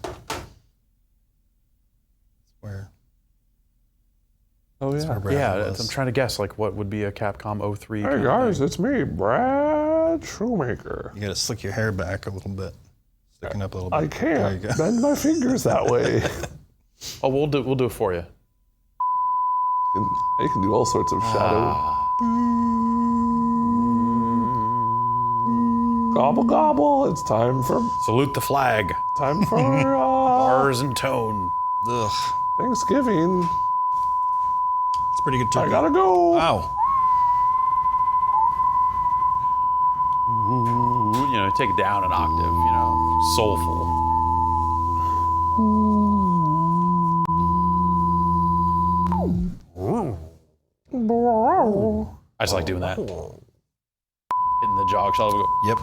Where? Oh, yeah. Brad Yeah, was. I'm trying to guess like what would be a Capcom 03. Hey, kind of guys, thing. it's me, Brad Shoemaker. You got to slick your hair back a little bit. Sticking up a little bit. I There you can't go. bend my fingers that way. Oh, we'll do it for you. You can do all sorts of shadow. Gobble gobble! It's time for Salute the flag. Bars and tone. Ugh. Thanksgiving. It's pretty good I turkey. gotta go. Wow. Ooh, take it down an octave. Soulful. I just like doing that. Hitting the jog shot. Yep.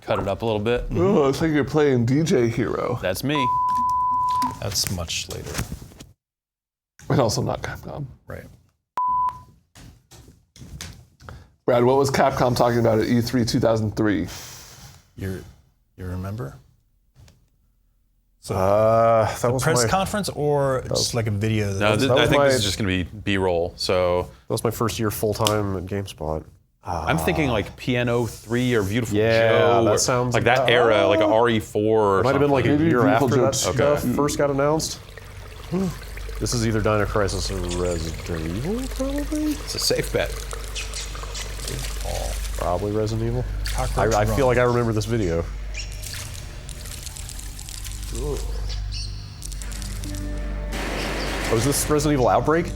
Cut it up a little bit. Oh, it's like you're playing DJ Hero. That's me. That's much later. And also not Capcom. Right. Brad, what was Capcom talking about at E3 2003? You remember? That was Press my, conference or just like a video? No, that I was think my- this is just going to be B-roll. So that was my first year full time at GameSpot. I'm thinking like Piano 3 or Beautiful Yeah, Joe. that or sounds like that era, like a RE4 or It might have been like a something. year Beautiful after Joe that stuff. stuff first got announced. This is either Dino Crisis or Resident Evil, probably. It's a safe bet. Probably Resident Evil. Cockroach I Run. feel like I remember this video. Oh, is this Resident Evil Outbreak?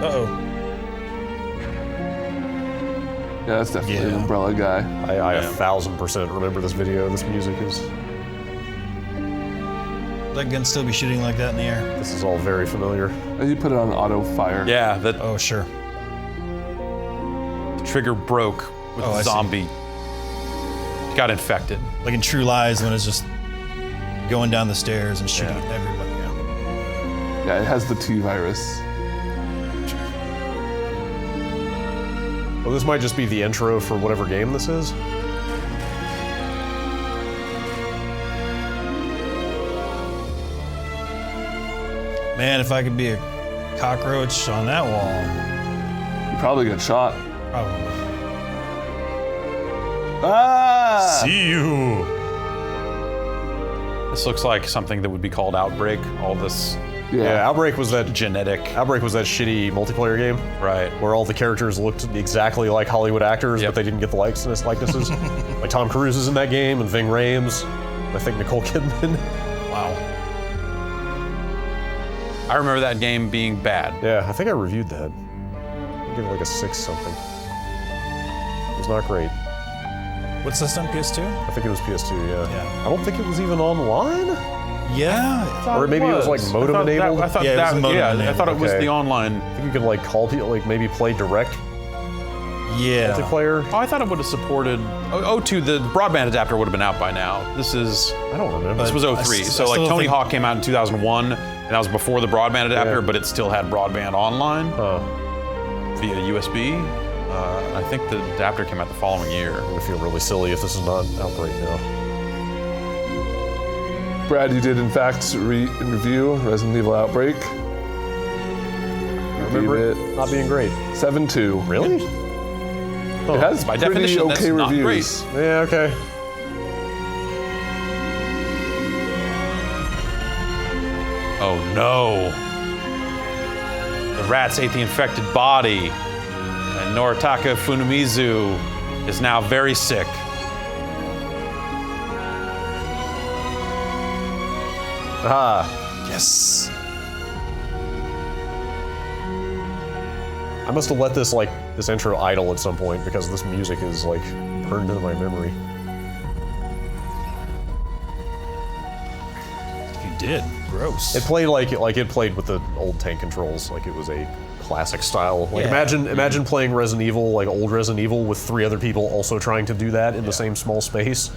Uh-oh. Yeah, that's definitely an Yeah. Umbrella guy. I 1000% remember this video. This music is. That gun still be shooting like that in the air? This is all very familiar. And you put it on auto fire. Yeah, the Oh, sure. trigger broke with Oh, I the see. zombie. Got infected. Like in True Lies when it's just going down the stairs and shooting everybody. Yeah. Yeah, it has the T virus. Well, this might just be the intro for whatever game this is. Man, if I could be a cockroach on that wall, You probably get shot. probably. Ah! See you. This looks like something that would be called Outbreak. All this Yeah, Outbreak was that genetic. Outbreak was that shitty multiplayer game, Right. where all the characters looked exactly like Hollywood actors, Yep. but they didn't get the likenesses. Like Tom Cruise is in that game, and Ving Rhames, and I think Nicole Kidman. Wow. I remember that game being bad. Yeah, I think I reviewed that. I give it like a 6 something. It was not great. What system? PS2? I think it was PS2. Yeah. I don't think it was even online. Yeah. Or maybe it was like modem enabled. I thought Yeah, it was that. modem Yeah, I enabled. thought it was Okay. the online. I think you could like call people, like maybe play direct Yeah. multiplayer. Oh, I thought it would have supported. O2, the broadband adapter would have been out by now. This is. I don't remember. This was I 03. s- So I like still Tony think- Hawk came out in 2001, and that was before the broadband adapter, Yeah. but it still had broadband online via USB. I think the adapter came out the following year. I'm gonna feel really silly if this is not Outbreak now. Brad, you did in fact review Resident Evil Outbreak. I remember it not being great. 7.2. Really? It has By pretty definition, that's okay not reviews. Yeah, okay. Oh no! The rats ate the infected body, and Noritaka Funimizu is now very sick. Ah, Yes. I must have let this this intro idle at some point because this music is like burned into my memory. You did. Gross. It played like it played with the old tank controls, like it was a classic style. Like Yeah. imagine playing Resident Evil, like old Resident Evil, with 3 other people also trying to do that in the same small space.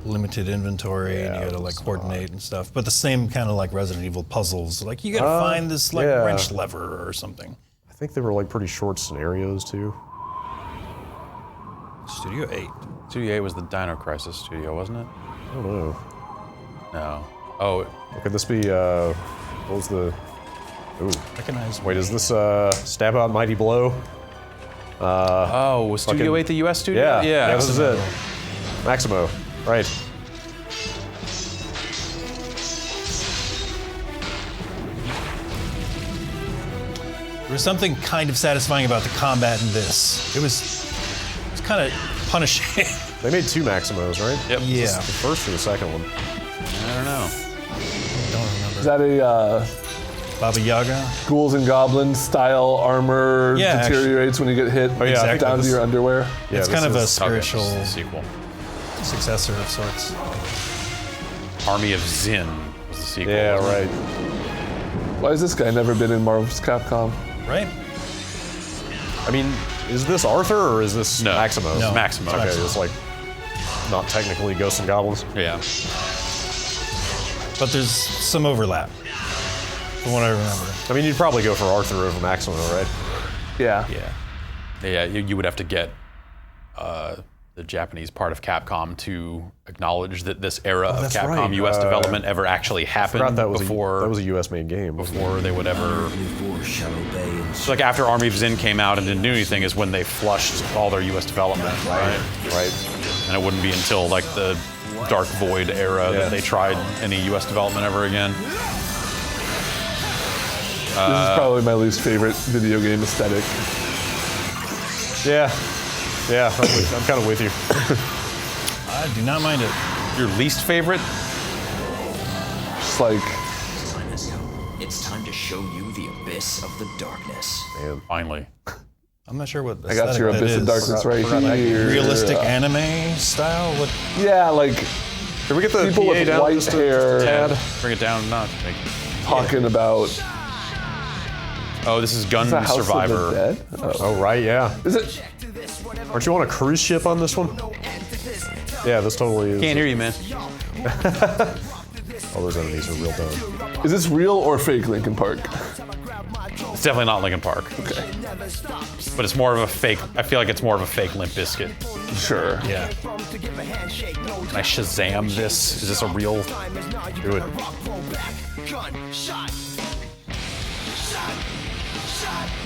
Limited inventory, and you gotta like coordinate and stuff. But the same kind of like Resident Evil puzzles. Like you gotta find this like yeah. wrench lever or something. I think they were like pretty short scenarios too. Studio 8. Studio 8 was the Dino Crisis studio, wasn't it? I don't know. No. Oh, Could this be what was the? Ooh. Recognize. Wait, is this Stab Out Mighty Blow? oh, was Studio fucking- 8 the US studio? Yeah, Yeah. this is it. Maximo, right. There was something kind of satisfying about the combat in this. It was kind of punishing. They made 2 Maximos, right? Yep. Yeah. The first or the second one? I don't know. Don't remember. Is that a Baba Yaga? ghouls and goblins style armor Yeah, deteriorates when you get hit yeah, I think down to this- your underwear? Yeah, It's this kind of a is- spiritual Okay, this is the sequel. successor of sorts. Army of Zin was the sequel. Yeah, wasn't it? right. Why has this guy never been in Marvel's Capcom? Right? I mean, is this Arthur or is this No. Maximo? No. Maximo. Okay, it's like not technically Ghosts and Goblins. Yeah. But there's some overlap, from what I remember. I mean, you'd probably go for Arthur over Maximo, right? Yeah. Yeah, you would have to get the Japanese part of Capcom to acknowledge that this era of that's Capcom right. US development ever actually happened Forgot that was before that was a US made game. before they would ever. Shall obey and So like after Army of Zin came out and didn't do anything is when they flushed all their US development, right? Right. And it wouldn't be until like the Dark Void era that they tried any US development ever again. This is probably my least favorite video game aesthetic. Yeah, I'm kind of with you. I do not mind it. Your least favorite? Just like, it's time to show you the abyss of the darkness. Man. Finally. I'm not sure what I got your aesthetic Abyss that of is. Darkness right here. Realistic anime style? What? Yeah, like Can we get the people PA with down white just a hair tad? Bring it down a notch. talking about. Oh, this is Gun Is that House of the Survivor. Dead? Oh. Oh, right, yeah. Is it? Aren't you on a cruise ship on this one? Yeah, this totally is. Can't hear you, man. All those enemies are real dumb. Is this real or fake Linkin Park? It's definitely not Linkin Park. Okay. But it's more of a fake. I feel like it's more of a fake Limp Bizkit. Sure. Yeah. Can I Shazam this? Is this a real? Do it.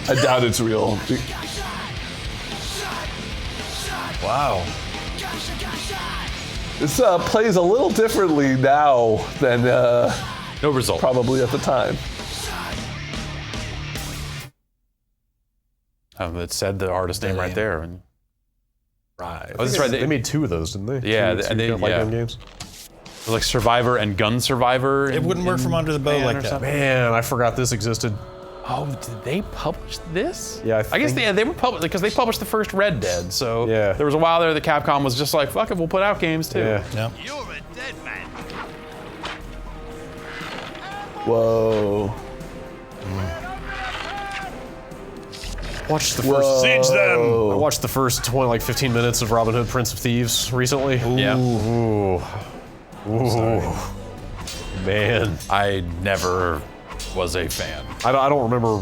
I doubt it's real. Wow. This plays a little differently now than No result. Probably at the time. It said the artist name right there. And Right. Oh, that's right. They made 2 of those, didn't they? Yeah, two they light gun games. It was like Survivor and Gun Survivor. It wouldn't work from under the bow like that. Man, I forgot this existed. Oh, did they publish this? Yeah, I guess they were published because they published the first Red Dead. So Yeah. there was a while there that Capcom was just like, fuck it, we'll put out games too. Yeah. Yeah. You're a dead man. Whoa. Watched the first. Siege them! I watched the first 15 minutes of Robin Hood Prince of Thieves recently. Yeah. Ooh. Ooh. Man. I never was a fan. I don't remember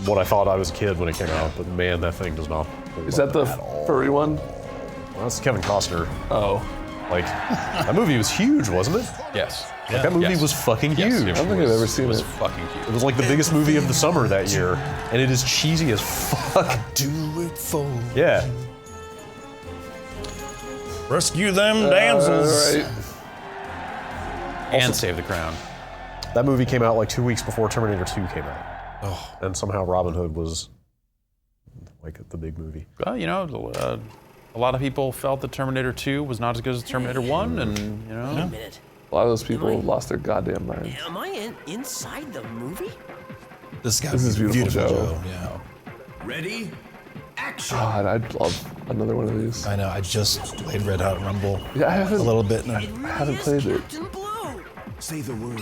what I thought I was a kid when it came out, but man, that thing does not hold Is that up the at all. furry one? Well, that's Kevin Costner. Oh. Like, that movie was huge, wasn't it? Yes. Like, that movie Yes. was fucking Yes, huge. it I don't think I've ever seen was it. fucking huge. It was like the biggest movie of the summer that year, and it is cheesy as fuck. Do it for Yeah. rescue them damsels. Right. And Save the Crown. That movie came out like 2 weeks before Terminator 2 came out. Oh. And somehow Robin Hood was like the big movie. Well, you know, a lot of people felt that Terminator 2 was not as good as Terminator 1, and you know. Wait a minute. A lot of those people lost their goddamn minds. Am I inside the movie? This guy. This is Beautiful Joe. Yeah. Ready? Action. God, I'd love another one of these. I know. I just played Red Hot Rumble. Yeah, I haven't. A little bit. I haven't played it. Say the word.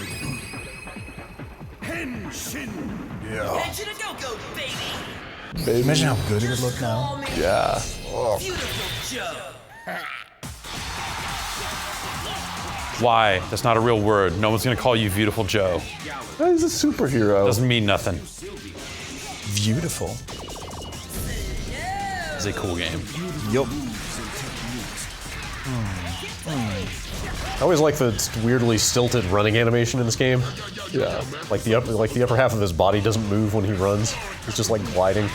Henshin. Yeah. Engine a go-go, baby. Baby. Imagine how good it would look now. Yeah. Beautiful Joe. Why? That's not a real word. No one's gonna call you Beautiful Joe. He's a superhero. Doesn't mean nothing. Beautiful. It's a cool game. Yup. I always like the weirdly stilted running animation in this game. Yeah. Like the upper half of his body doesn't move when he runs. He's just like gliding.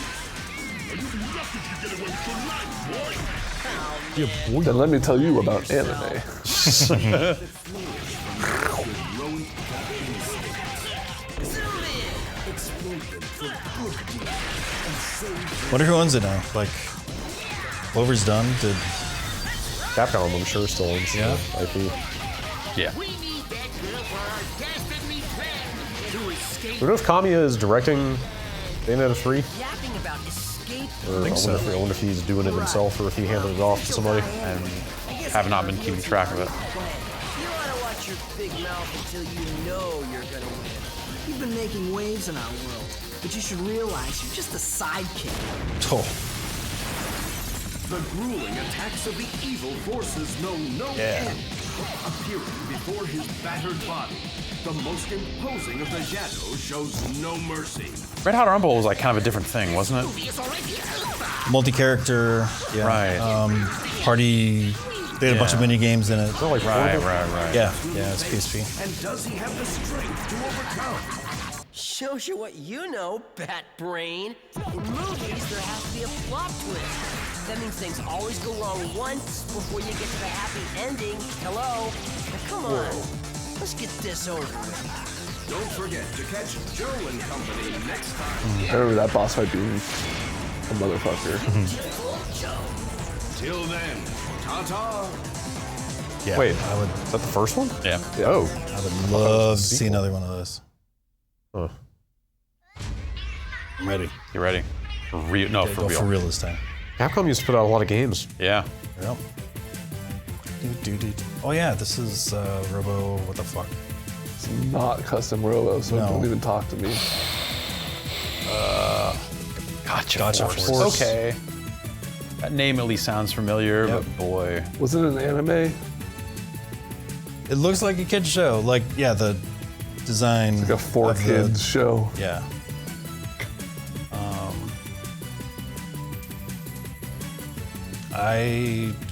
Then let me tell you about anime. Wonder who owns it now. Like, Clover's done. Did Capcom, I'm sure, still owns Yeah. the IP. Yeah. Who knows if Kamiya is directing Bayonetta 3? Yapping about escape. Or I wonder if he's doing it himself or if he handed it off to somebody. And have not been keeping track of it. You ought to watch your big mouth until you know you're gonna win. You've been making waves in our world, but you should realize you're just a sidekick. oh, The grueling attacks of the evil forces know no end. Appearing before his battered body, the most imposing of the Shadows shows no mercy. Red Hot Rumble was like kind of a different thing, wasn't it? multi-character. Yeah. Right. Party. They had a bunch of mini games in it. Right. Yeah. Yeah. It's PSP. And does he have the strength to overcome? Shows you what you know, bat brain. In movies, there has to be a plot twist. That means things always go wrong once before you get to the happy ending. Hello? Now, come on. Let's get this over with. Don't forget to catch Joe and company next time. I remember that boss fight being a motherfucker. Till then, ta-ta. Yeah. Wait, is that the first one? Yeah. Oh. I would love to see another one of those. Huh. I'm ready. You ready? For real? No, for Go real. for real this time. Capcom used to put out a lot of games. Yeah. Yep. Oh yeah, this is Robo. What the fuck? It's not custom Robo, so No. don't even talk to me. Gotcha Force. Okay. That name at least sounds familiar, but boy. Was it an anime? It looks like a kid's show. Like, yeah, the design. Like a four kids show. Yeah.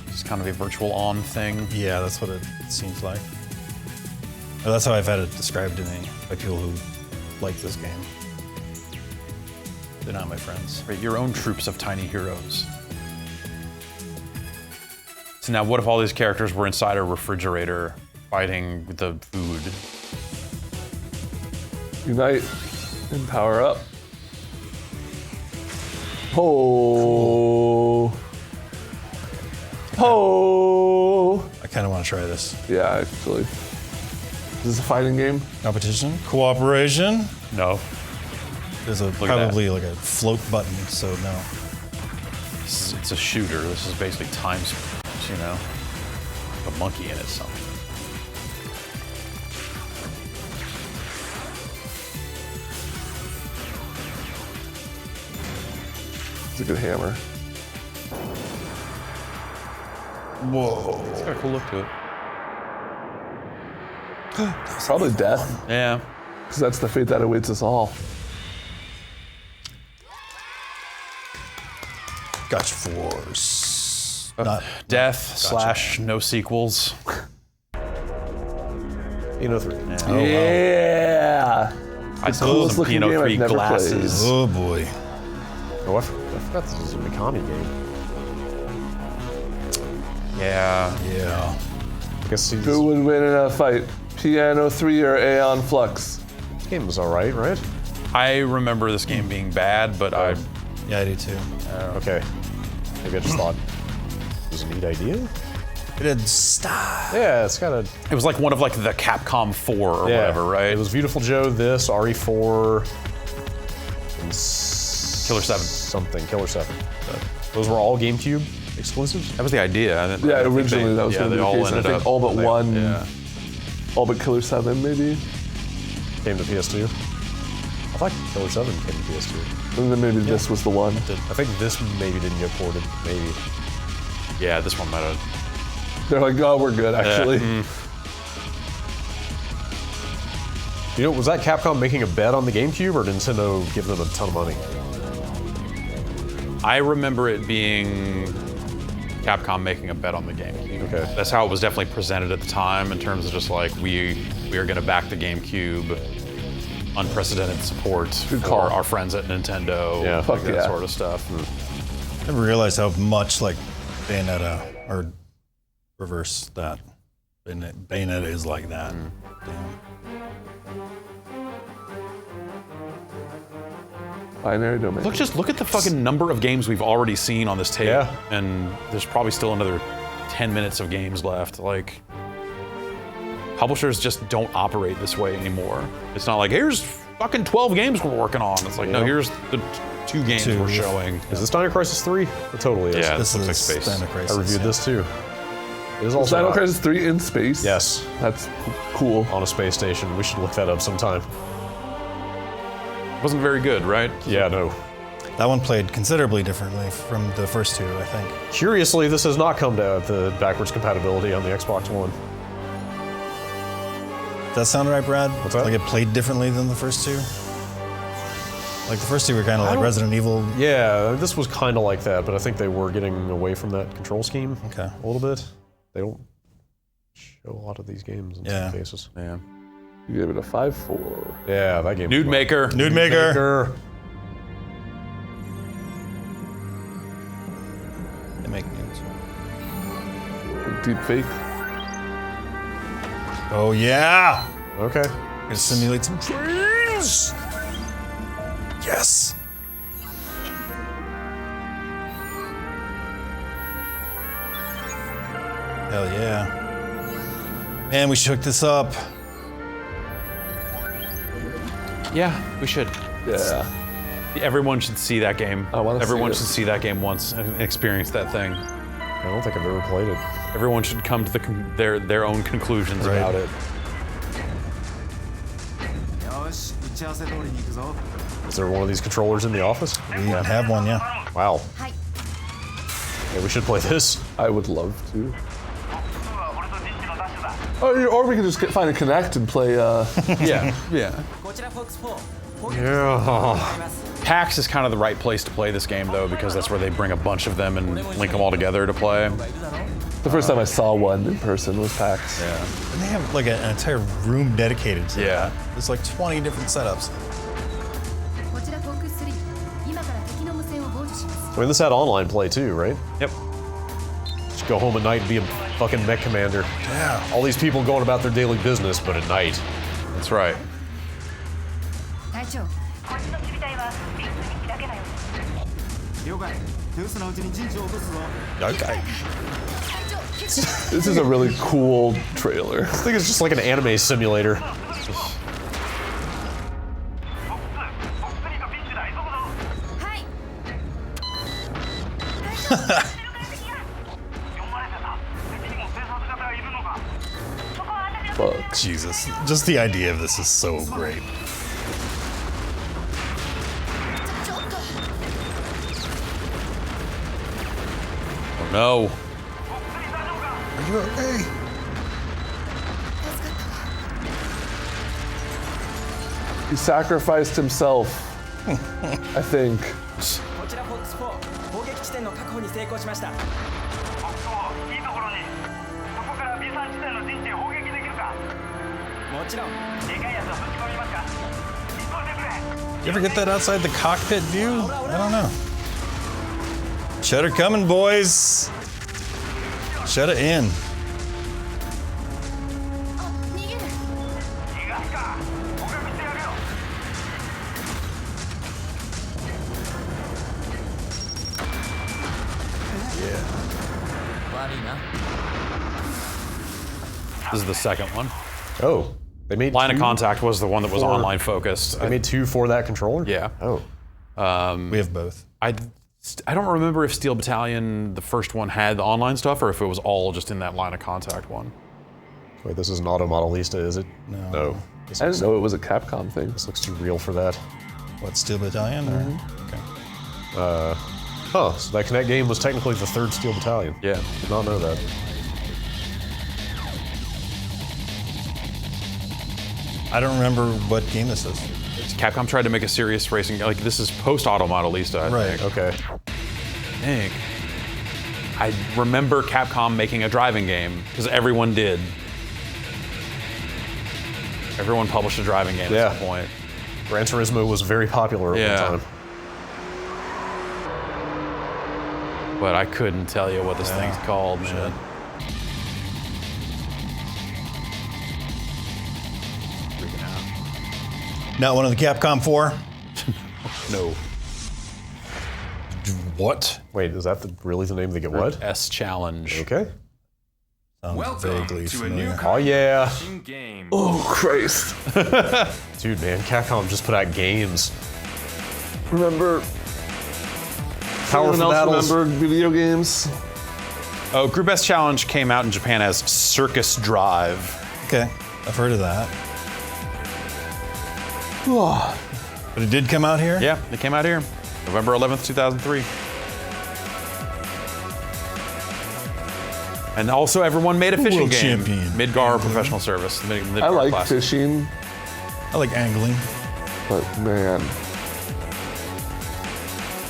It's kind of a virtual on thing. Yeah, that's what it seems like. Or that's how I've had it described to me by people who like this game. They're not my friends. Right, your own troops of tiny heroes. So now what if all these characters were inside a refrigerator fighting the food? Unite and power up. Oh. Oh. I kind of want to try this. Yeah, actually. Is this a fighting game? Competition? Cooperation? No. There's probably like a float button, so no. It's a shooter. This is basically time sprints, you know? A monkey in it, something. It's a good hammer. Whoa. It's got a cool look to it. Probably death. Yeah. Because that's the fate that awaits us all. Gotcha Force. Not Death / no sequels. 3. Yeah. I saw some looking game I've 3 never glasses. Oh boy. Oh, I forgot this was a Mikami game. Yeah. Yeah. I guess he's, Who would win in a fight? Piano 3 or Aeon Flux? this game was alright, right? I remember this game being bad, but Yeah, I do too. Okay. Maybe I just thought it was a neat idea. It had style. Yeah, it's got a... it was like one of like the Capcom 4 or whatever, right? It was Beautiful Joe, this, RE4, and Killer 7. Something, Killer 7. Those were all GameCube exclusives? That was the idea. I Yeah, originally that was going to be the case. I think all but one. Yeah. All but Killer 7, maybe. Came to PS2. I thought Killer 7 came to PS2. And then maybe this was the one. I think this maybe didn't get ported. Maybe. Yeah, this one might have. They're like, oh, we're good, actually. You know, was that Capcom making a bet on the GameCube, or Nintendo giving them a ton of money? I remember it being Capcom making a bet on the GameCube. Okay. That's how it was definitely presented at the time, in terms of just like we are going to back the GameCube, unprecedented support for our friends at Nintendo, like that sort of stuff. I never realized how much like Bayonetta, or reverse that. Bayonetta is like that. Damn. Binary domain. Look at the fucking number of games we've already seen on this tape. Yeah. And there's probably still another 10 minutes of games left. Like, publishers just don't operate this way anymore. It's not like, here's fucking 12 games we're working on. It's like, no, here's the 2 games we're showing. Is this Dino Crisis 3? It totally is. Yeah, This looks like is space. Dino Crisis. I reviewed this too. It is Is also Dino out Crisis 3 in space? Yes, That's cool. on a space station. We should look that up sometime. Wasn't very good, right? Yeah, no. That one played considerably differently from the first two, I think. Curiously, this has not come to the backwards compatibility on the Xbox One. Does that sound right, Brad? What's that? Like it played differently than the first two? Like the first two were kind of like Resident Evil. Yeah, this was kind of like that, but I think they were getting away from that control scheme a little bit. They don't show a lot of these games in some cases. Yeah. You gave it a 5-4. Yeah, that game. Nude Maker. Nude Maker. They make nudes. Deep fake. Oh yeah. Okay. Gonna simulate some trains. Yes. Hell yeah. Man, we should hook this up. Yeah, we should. Yeah. Everyone should see that game. Everyone should see that game once and experience that thing. I don't think I've ever played it. Everyone should come to their own conclusions about it. Is there one of these controllers in the office? We have one, yeah. Wow. Yeah, we should play this. I would love to. Oh, or we could just find a Kinect and play. Yeah. Yeah. PAX is kind of the right place to play this game, though, because that's where they bring a bunch of them and link them all together to play. The first time I saw one in person was PAX. Yeah. And they have like an entire room dedicated to that. There's like 20 different setups. I mean, this had online play too, right? Yep. Just go home at night and be a fucking mech commander. Yeah. All these people going about their daily business, but at night. That's right. Okay. This is a really cool trailer. I think it's just like an anime simulator. Fuck. Jesus, just the idea of this is so great. Oh no. Are you okay? He sacrificed himself, I think. You ever get that outside the cockpit view? I don't know. Shut her coming, boys. Shut it in. This is the second one. Oh, they made Line of two Contact was the one that was for- online focused. They made two for that controller? Yeah. Oh. We have both. I don't remember if Steel Battalion, the first one, had the online stuff or if it was all just in that Line of Contact one. Wait, this is an Auto Modelista, is it? No. I didn't know it was a Capcom thing. This looks too real for that. What, Steel Battalion? Or? Okay. Huh, so that Kinect game was technically the third Steel Battalion. Yeah. Did not know that. I don't remember what game this is. Capcom tried to make a serious racing, like this is post Auto Modelista, I think. Okay. I think. I remember Capcom making a driving game, because everyone did. Everyone published a driving game at some point. Gran Turismo was very popular at the time. But I couldn't tell you what this thing's called, man. Not one of the Capcom 4? No. What? Wait, is that really the name they get what? S Challenge. Okay. Sounds vaguely familiar. Oh yeah. Oh Christ. Dude, man, Capcom just put out games. Remember? Powerful Anyone else battles. remember video games? Oh, Group S Challenge came out in Japan as Circus Drive. Okay, I've heard of that. Oh. But it did come out here? Yeah, it came out here. November 11th, 2003. And also everyone made a fishing World game. champion. Midgar Professional Service. Midgar I like Classic. fishing, I like angling. but man.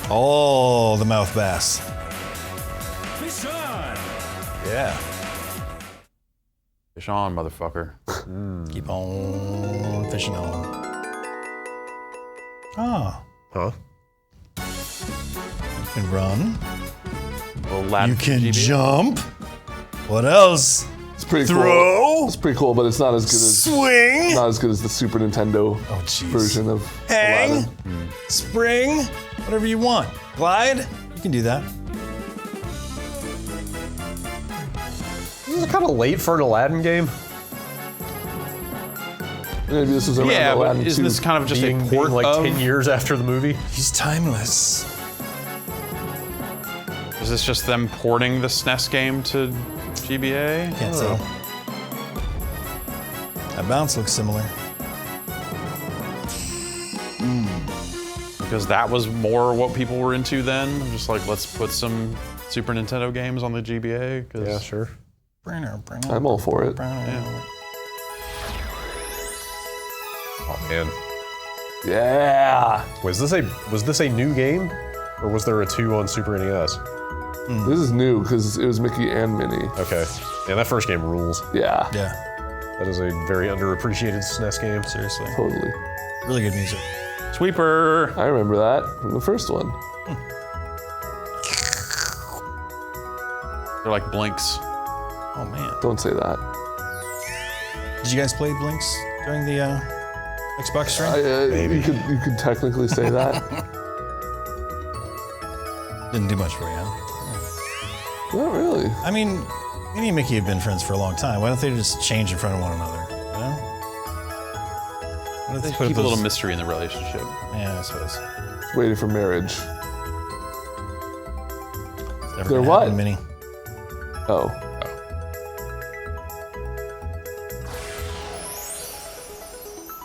Oh, the mouth bass. Fish on! Yeah. Fish on, motherfucker. Keep on fishing on. Ah. Huh? You can run. Little lad You from can GB. jump. What else? It's pretty Throw. cool. It's pretty cool, but it's not as good as Swing. not as good as the Super Nintendo Oh, jeez. version of Hang. Aladdin. Spring. Whatever you want. Glide. You can do that. This is kind of late for an Aladdin game. Maybe this was around Yeah, but Aladdin isn't 2. this kind of just Being a port like of, 10 years after the movie. He's timeless. Is this just them porting the SNES game to GBA? Can't say. That bounce looks similar. Because that was more what people were into then. Just like, let's put some Super Nintendo games on the GBA. 'cause- Yeah, sure. I'm all for it. Oh man. Yeah. Was this a new game, or was there a 2 on Super NES? This is new because it was Mickey and Minnie. Okay. Yeah, that first game rules. Yeah. Yeah. That is a very underappreciated SNES game. Seriously. Totally. Really good music. Sweeper. I remember that from the first one. They're like blinks. Oh man. Don't say that. Did you guys play Blinks during the Xbox stream? You could technically say that. Didn't do much for you, huh? Not really. I mean, me and Mickey have been friends for a long time. Why don't they just change in front of one another? You know? Why don't They put keep a little mystery in the relationship. Yeah, I suppose. Waiting for marriage. Never They're gonna what? happen, Minnie. Oh.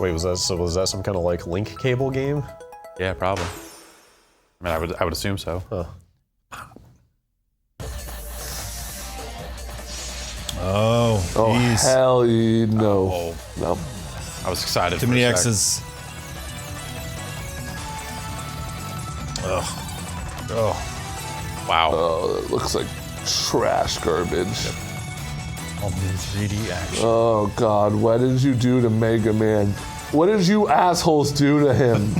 Wait, was that some kind of like link cable game? Yeah, probably. I mean, I would assume so. Huh. Oh, geez. Hell no. Oh. No. I was excited. Too for many a sec. X's. Ugh. Oh. Wow. Oh, that looks like trash garbage. All new 3D action. Oh God, what did you do to Mega Man? What did you assholes do to him?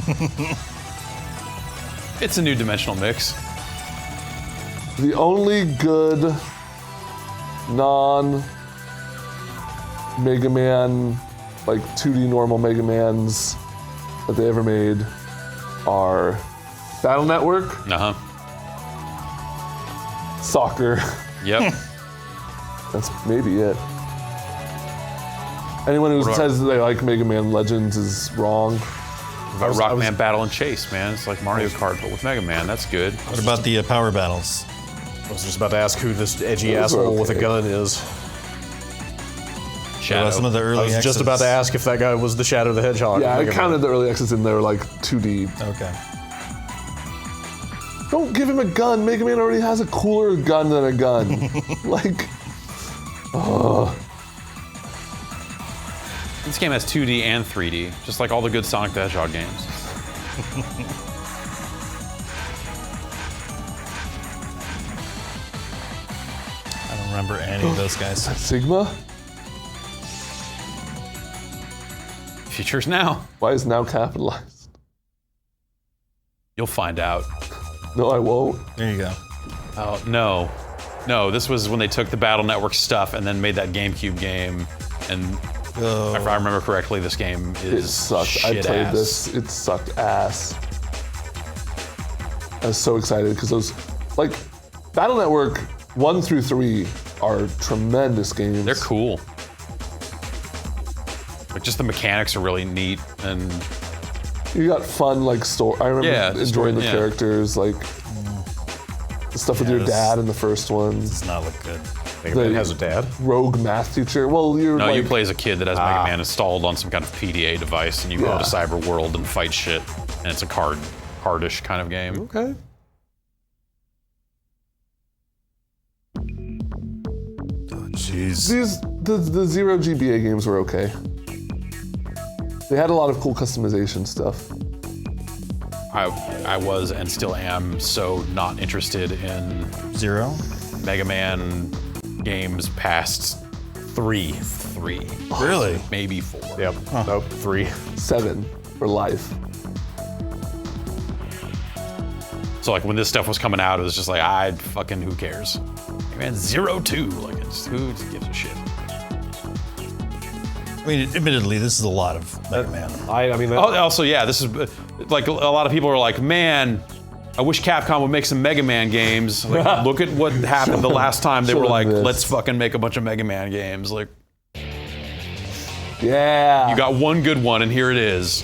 It's a new dimensional mix. The only good non-Mega Man, like 2D normal Mega Mans that they ever made are Battle Network, Uh-huh. Soccer. Yep. That's maybe it. Anyone who says they like Mega Man Legends is wrong. Rockman Battle and Chase, man. It's like Mario Kart, but with Mega Man. That's good. What about the power battles? I was just about to ask who this edgy Those are asshole with a okay. gun is. What Shadow. about some of the I early was just X's? about to ask if that guy was the Shadow the Hedgehog. Yeah, I Mega Man. counted the early X's in there like 2D. Okay. Don't give him a gun. Mega Man already has a cooler gun than a gun. Like, This game has 2D and 3D, just like all the good Sonic the Hedgehog games. I don't remember any of those guys. Sigma? Features now. Why is now capitalized? You'll find out. No, I won't. There you go. Oh, no. No, this was when they took the Battle Network stuff and then made that GameCube game. And if I remember correctly, this game is It sucked. shit I played ass. this. It sucked ass. I was so excited because those, like, Battle Network 1 through 3 are tremendous games. They're cool. Like, just the mechanics are really neat, and You got fun, like, story. I remember Yeah, the story, enjoying the yeah. characters, like, the stuff with your this- dad in the first one. Does not look good. Mega Man has a dad. Rogue math teacher. Well, you're no, like, you play as a kid that has Mega Man installed on some kind of PDA device, and you go Yeah. to Cyber World and fight shit, and it's a cardish kind of game. Okay. Oh, jeez. the Zero GBA games were okay. They had a lot of cool customization stuff. I was and still am so not interested in Zero? Mega Man games past three, Really? maybe 4. Yep. Nope. 3. 7 for life. So like when this stuff was coming out, it was just like, who cares? Mega Man 0-2, like who gives a shit? I mean, admittedly, this is a lot of Mega Man. I mean. Oh, also, yeah, this is like a lot of people are like, man, I wish Capcom would make some Mega Man games. Like, look at what happened the last time they were like, let's fucking make a bunch of Mega Man games. Like, Yeah. you got one good one, and here it is.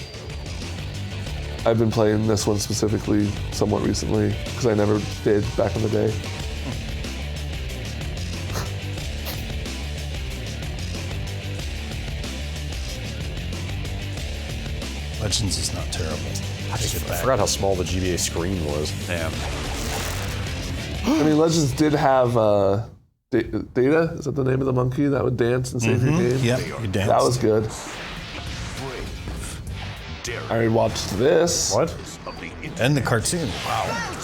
I've been playing this one specifically somewhat recently because I never did back in the day. Legends is not terrible. Take it I back. forgot how small the GBA screen was. Damn. I mean, Legends did have Data. Is that the name of the monkey that would dance and save your game? Yep, you dance. That was good. I watched this. What? And the cartoon. Wow.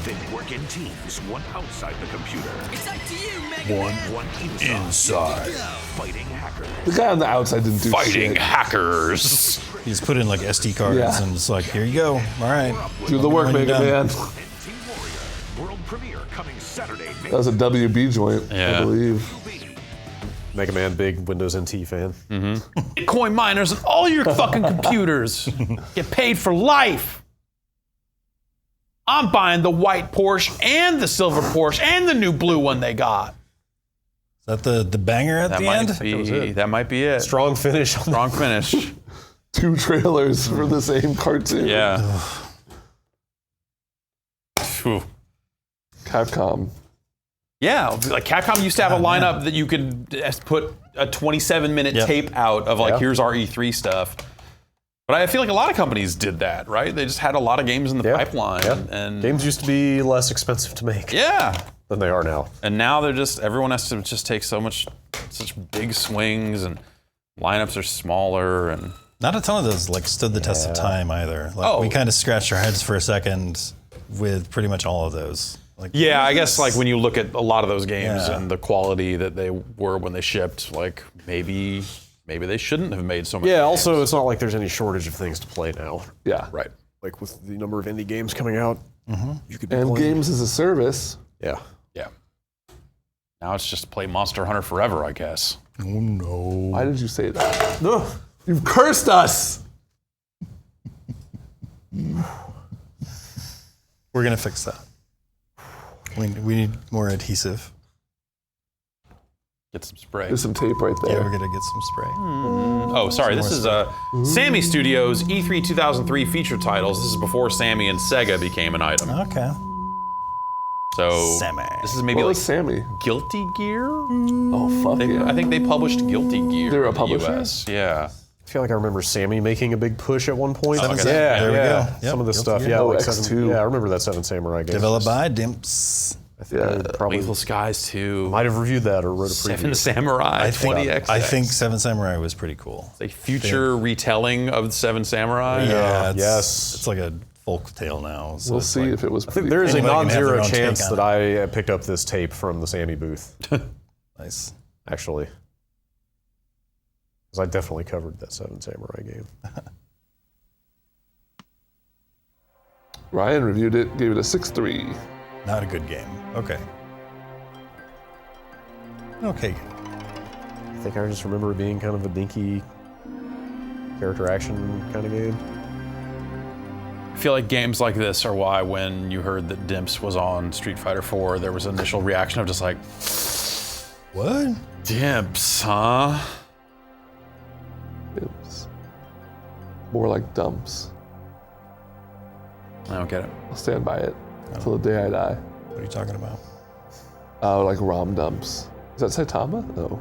They work in teams, one outside the computer. It's up to you, Mega One Man. inside. Fighting hackers. The guy on the outside didn't do Fighting shit. hackers. He's put in like SD cards Yeah. and it's like, here you go. All right. Do the work, When you're Mega done. Man. Team Warrior. World premiere coming Saturday, May That was a WB joint, Yeah. I believe. Mega Man, big Windows NT fan. Bitcoin miners and all your fucking computers get paid for life. I'm buying the white Porsche and the silver Porsche and the new blue one they got. Is that the banger at the end? That might be it. Strong finish. Strong finish. 2 trailers for the same cartoon. Yeah. Phew. Capcom. Yeah, like Capcom used to have a lineup that you could put a 27-minute tape out of like, here's our E3 stuff. But I feel like a lot of companies did that, right? They just had a lot of games in the pipeline. And games used to be less expensive to make. Yeah. Than they are now. And now they're just, everyone has to just take such big swings, and lineups are smaller, and not a ton of those like stood the test of time either. Like, we kind of scratched our heads for a second with pretty much all of those. Like, yeah, I guess like when you look at a lot of those games and the quality that they were when they shipped, like maybe they shouldn't have made so many. Yeah, also it's not like there's any shortage of things to play now. Yeah. Right. Like with the number of indie games coming out, you could be and playing. games as a service. Yeah. Yeah. Now it's just play Monster Hunter forever, I guess. Oh no. Why did you say that? No. You've cursed us. We're gonna fix that. We need more adhesive. Get some spray. There's some tape right there. Yeah, we're gonna get some spray. Oh, sorry. This is Sammy Studios E3 2003 feature titles. This is before Sammy and Sega became an item. Okay. So Sammy. This is maybe what like was Sammy? Guilty Gear. Oh fuck yeah! I think they published Guilty Gear. They're a in the publisher? US. Yeah. I feel like I remember Sammy making a big push at one point. Seven yeah, Samurai. There we go. Some Yep, of the Guilty stuff. Gear. Yeah, like X2. 7, yeah, I remember that 7 Samurai game. Developed by Dimps. I think I probably Lethal Skies 2. might have reviewed that or wrote a preview. 7 Samurai 20XX. I think Seven Samurai was pretty cool. It's a future retelling of 7 Samurai. Yeah. Yes. It's like a folk tale now. So We'll it's see like, if it was. I think Pretty there is a Anybody can have their non-zero own take chance on that I picked up this tape from the Sammy booth. nice. Actually. Because I definitely covered that 7 Samurai game. Ryan reviewed it, gave it a 6.3. Not a good game. Okay. Okay. I think I just remember it being kind of a dinky character action kind of game. I feel like games like this are why when you heard that Dimps was on Street Fighter 4, there was an initial reaction of just like, what? Dimps, huh? It's more like dumps. I don't get it. I'll stand by it until the day I die. What are you talking about? Like ROM dumps. Is that Saitama? No.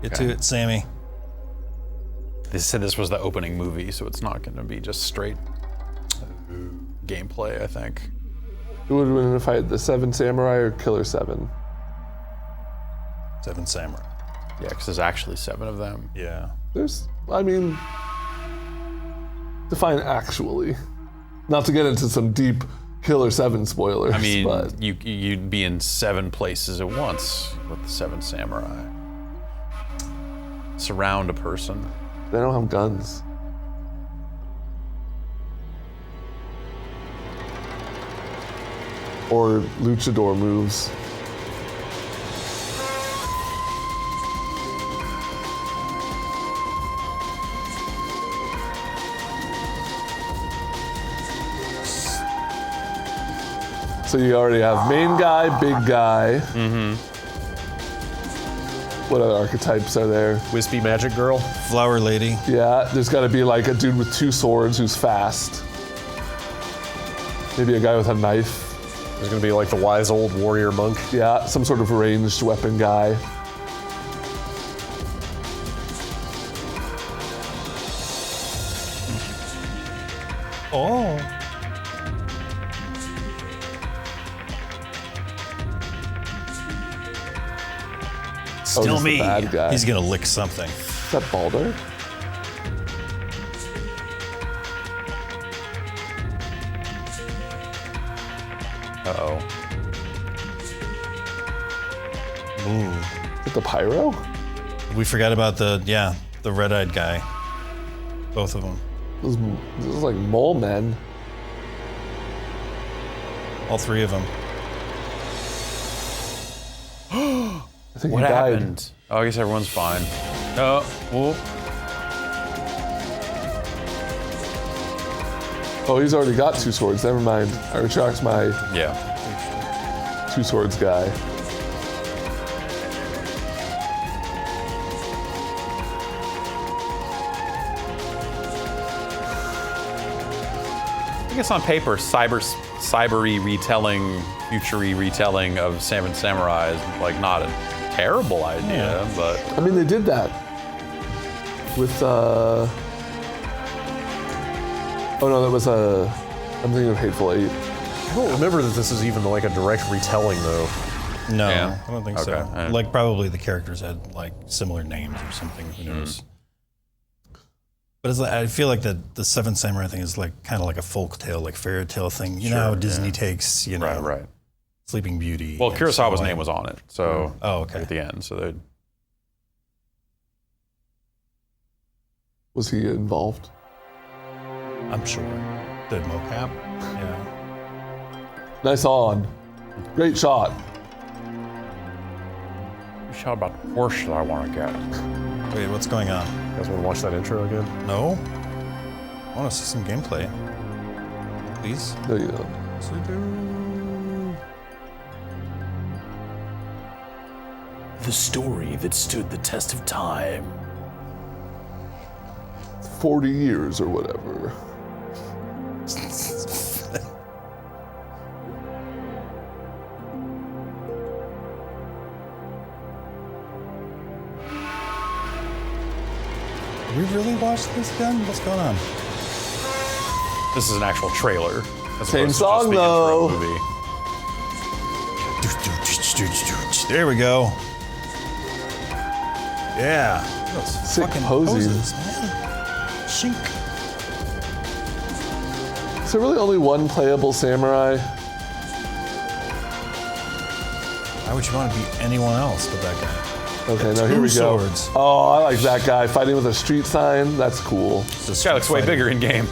Get to it, Sammy. They said this was the opening movie, so it's not going to be just straight gameplay, I think. Who would win in a fight, the 7 Samurai or Killer 7? 7 Samurai. Yeah, because there's actually 7 of them. Yeah. Define actually. Not to get into some deep Killer 7 spoilers. I mean, but you'd be in 7 places at once with the 7 Samurai. Surround a person. they don't have guns. Or luchador moves. So you already have main guy, big guy. Mm-hmm. What other archetypes are there? Wispy magic girl. Flower lady. Yeah, there's gotta be like a dude with 2 swords who's fast. Maybe a guy with a knife. There's gonna be like the wise old warrior monk. Yeah, some sort of ranged weapon guy. Oh. Still he's the me. bad guy. He's gonna lick something. Is that Baldur? Uh-oh. Ooh. Is it the pyro? We forgot about the red-eyed guy. Both of them. This is like mole men. All three of them. I think What he died. happened? Oh, I guess everyone's fine. No. Oh, he's already got 2 swords. Never mind. I retract my 2 swords guy. I guess on paper, cybery retelling, future-y retelling of Seven Samurai is like not a terrible idea, but I mean, they did that with. Oh no, that was I'm thinking of Hateful Eight. I don't remember that this is even like a direct retelling, though. No, Yeah. I don't think Okay. so. Like probably the characters had like similar names or something. Who knows? But it's like, I feel like the Seven Samurai thing is like kind of like a folk tale, like fairy tale thing. You know how Disney takes, you know, right. Sleeping Beauty. Well, and Kurosawa's Snow name was on it, so okay. at the end, so they. Was he involved? I'm sure. The mocap. Yeah. Nice on. Great shot. Shot about the horse that I want to get. Wait, what's going on? You guys want to watch that intro again? No. I want to see some gameplay. Please. There you go. The story that stood the test of time. 40 years or whatever. Did we really watch this again? What's going on? This is an actual trailer. As Same opposed to song, just the though. intro movie. There we go. Yeah. Those Sick fucking poses. man. Shink. Is there really only one playable samurai? Why would you want to be anyone else but that guy? Okay, now here we go. Swords. Oh, I like that guy fighting with a street sign. That's cool. This guy looks way bigger in game.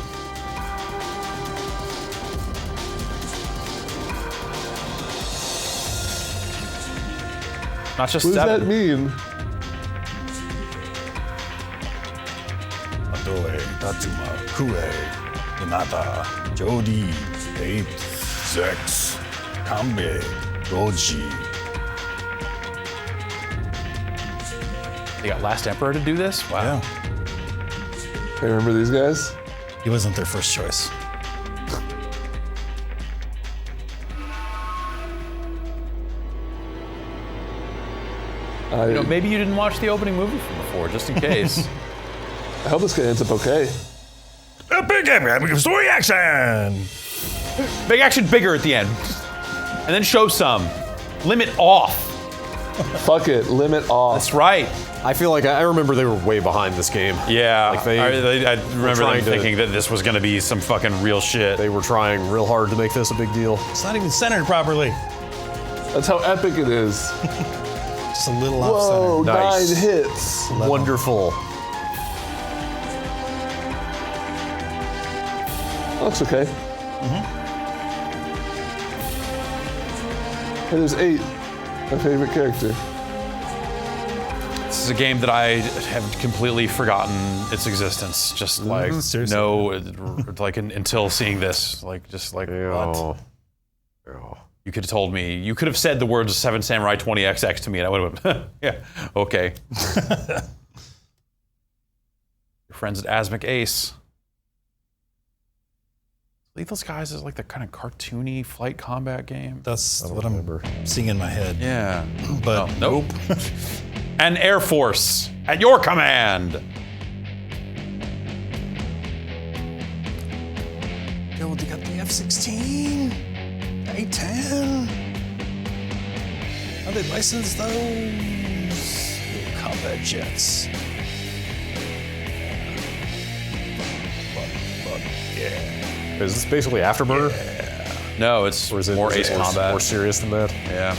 Not just What does that 7. mean? Adoe, Tatsuma, Kue, Hinata, Jody, 8, 6, Kambe, Roji. They got Last Emperor to do this? Wow. Yeah. Hey, remember these guys? He wasn't their first choice. You know, maybe you didn't watch the opening movie from before, just in case. I hope this guy ends up okay. A big story action! Big action bigger at the end. And then show some. Limit off. Fuck it, limit off. That's right. I feel like I remember they were way behind this game. Yeah. Like they I remember them trying to- thinking that this was going to be some fucking real shit. They were trying real hard to make this a big deal. It's not even centered properly. That's how epic it is. Just a little Whoa, off-center. Nice. 9 hits. Wonderful. That looks okay. Hey, there's 8. My favorite character. This is a game that I have completely forgotten its existence. Just like seriously. like until seeing this, like just like what? You could have told me. You could have said the words "Seven Samurai 20XX" to me, and I would have. Yeah, okay. Your friends at Asmic Ace. Lethal Skies is like the kind of cartoony flight combat game. That's what I'm seeing in my head. Yeah, But nope. An Air Force at your command. Yo, they got the F-16, A-10. How they license those? Combat jets. Yeah. Is this basically Afterburner? No, it's Or is it more is Ace it Combat. more serious than that? Yeah.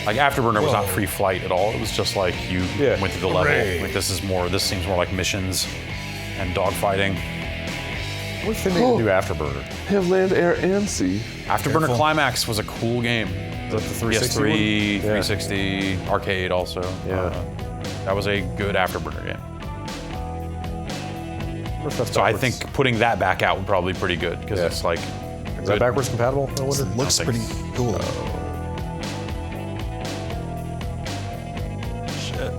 Like Afterburner was not Whoa. free flight at all. It was just like you went through the level. Hooray. Like this seems more like missions. and dogfighting. What if they made a new Afterburner? They have land, air, and sea. Afterburner Climax was a cool game. Is that the 360 PS3, one? 360, arcade also. Yeah. That was a good Afterburner game. So I think putting that back out would probably be pretty good because it's like. Is that backwards compatible? I wonder. It looks pretty cool. Shit.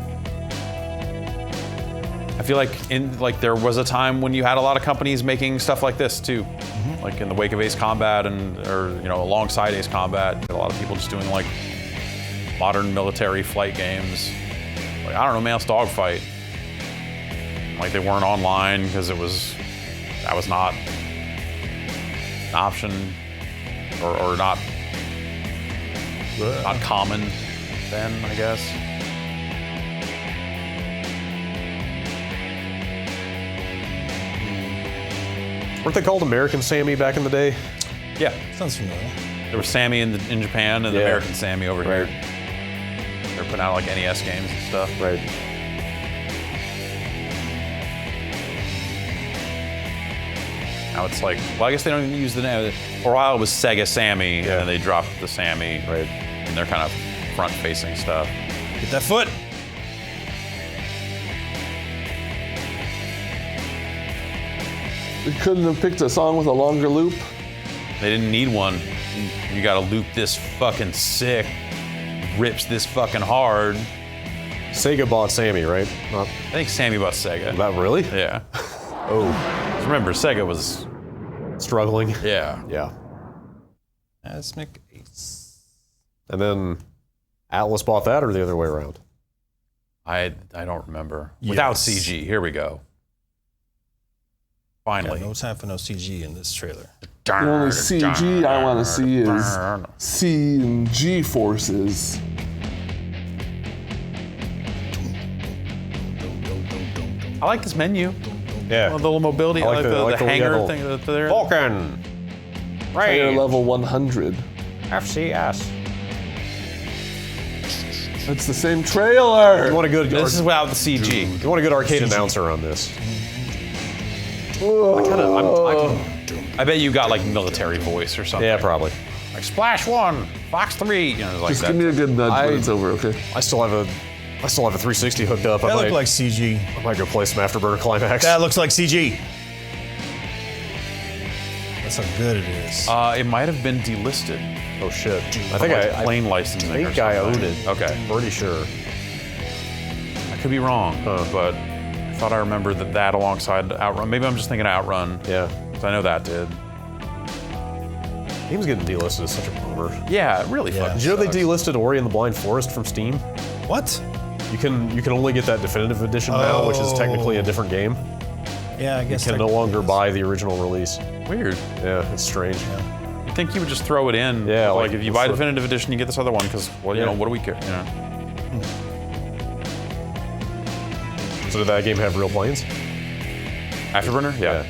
I feel like there was a time when you had a lot of companies making stuff like this too, like in the wake of Ace Combat or alongside Ace Combat, a lot of people just doing like modern military flight games. Like I don't know, Man's Dogfight. Like they weren't online because that was not an option or not common then, I guess. Weren't they called American Sammy back in the day? Yeah. Sounds familiar. There was Sammy in Japan and the American Sammy over here. They're putting out like NES games and stuff. Right. Now it's like, well, I guess they don't even use the name. For a while it was Sega Sammy, and then they dropped the Sammy. Right. And they're kind of front-facing stuff. Get that foot. They couldn't have picked a song with a longer loop. They didn't need one. You gotta loop this fucking sick, rips this fucking hard. Sega bought Sammy, right? I think Sammy bought Sega. That really? Yeah. Oh. Remember, Sega was struggling. Yeah. Yeah. Asmic Ace. And then Atlas bought that, or the other way around? I don't remember. Without CG, here we go. Finally. Yeah, no time for no CG in this trailer. The only CG I want to see is C and G forces. I like this menu. Yeah. The little mobility, I like the hanger level. thing that's there. Vulcan. Player level 100. FCS. It's the same trailer. You want a good? This is without the CG. You want a good arcade announcer on this? I bet you got like military voice or something. Yeah, probably. Like Splash 1, Fox 3, like Just that. give me a good nudge when it's over, okay? I still have a 360 hooked up. That looked like CG. I might go play some Afterburner Climax. That looks like CG. That's how good it is. It might have been delisted. Oh shit! I think I plain licensing. I think I own it. Okay, I'm pretty sure. I could be wrong, but I thought I remembered that alongside Outrun. Maybe I'm just thinking of Outrun. Yeah, because I know that did. Games getting delisted is such a bummer. Yeah, it really fucking Did you know sucks. they delisted Ori and the Blind Forest from Steam? What? You can only get that definitive edition now, which is technically a different game. Yeah, I guess you can no longer buy the original release. Weird. Yeah, it's strange. You'd think you would just throw it in. Yeah, like if you buy definitive edition, you get this other one because, well, you know, what do we care? You know. So did that game have real planes? Afterburner? Yeah.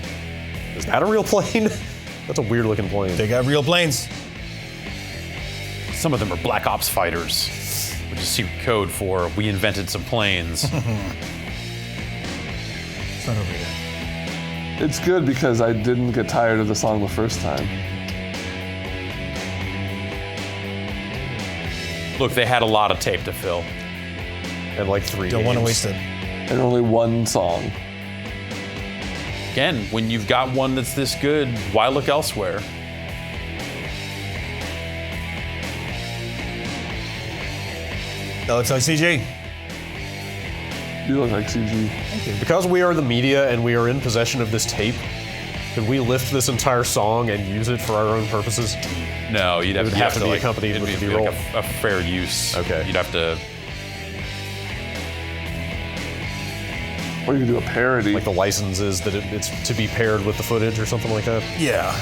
Is that a real plane? That's a weird looking plane. They got real planes. Some of them are Black Ops fighters, which is secret code for we invented some planes. It's not over yet. It's good because I didn't get tired of the song the first time. Look, they had a lot of tape to fill. And like 3 Don't want to games. waste it. And only one song. Again, when you've got one that's this good, why look elsewhere? That looks like CG. You look like CG. Thank you. Because we are the media and we are in possession of this tape, could we lift this entire song and use it for our own purposes? No, you'd have, It would have to be like, accompanied it'd with be the like B-roll. a fair use. Okay. You'd have to. Or you could do a parody. Like the license is that it's to be paired with the footage or something like that? Yeah.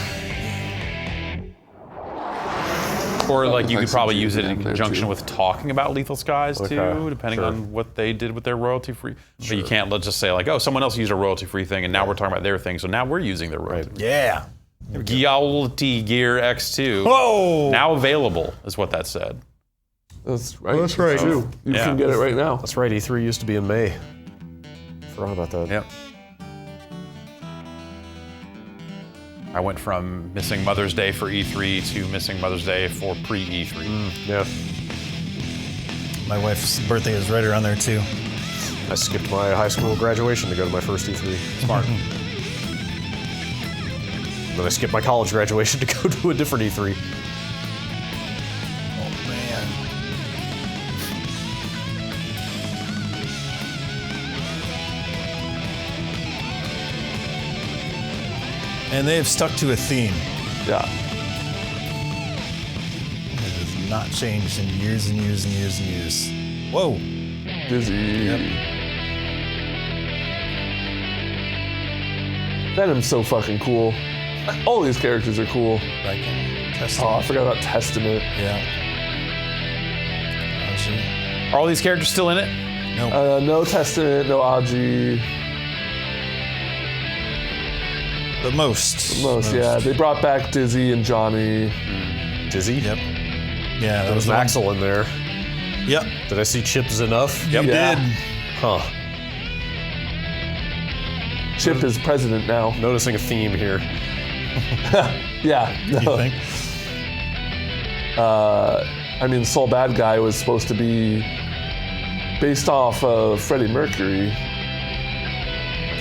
Or like you like could probably CG use it in in there, conjunction too. with talking about Lethal Skies too, Okay, depending sure. on what they did with their royalty-free. But you can't just say like, oh, someone else used a royalty-free thing, and now we're talking about their thing, so now we're using their royalty. Yeah. Guilty Gear X2. Whoa! Now available is what that said. That's right. That's right. You Yeah. can get it right now. That's right, E3 used to be in May. Forgot about that. Yep. I went from missing Mother's Day for E3 to missing Mother's Day for pre-E3. Yeah. My wife's birthday is right around there too. I skipped my high school graduation to go to my first E3. Smart. Then I skipped my college graduation to go to a different E3. Oh man. And they have stuck to a theme. Yeah. It has not changed in years and years and years and years. Whoa. Dizzy. Yep. Venom's so fucking cool. All these characters are cool. Like Testament. Oh, I forgot about Testament. Yeah. Are all these characters still in it? No. No Testament, no Aji. The most. Yeah. They brought back Dizzy and Johnny. Dizzy? Yep. Yeah, There was Axel in there. Yep. Did I see Chips enough? Yep. Yeah. Did. Huh. Chip is president now. Noticing a theme here. Yeah. You think? I mean, Soul Bad Guy was supposed to be based off of Freddie Mercury.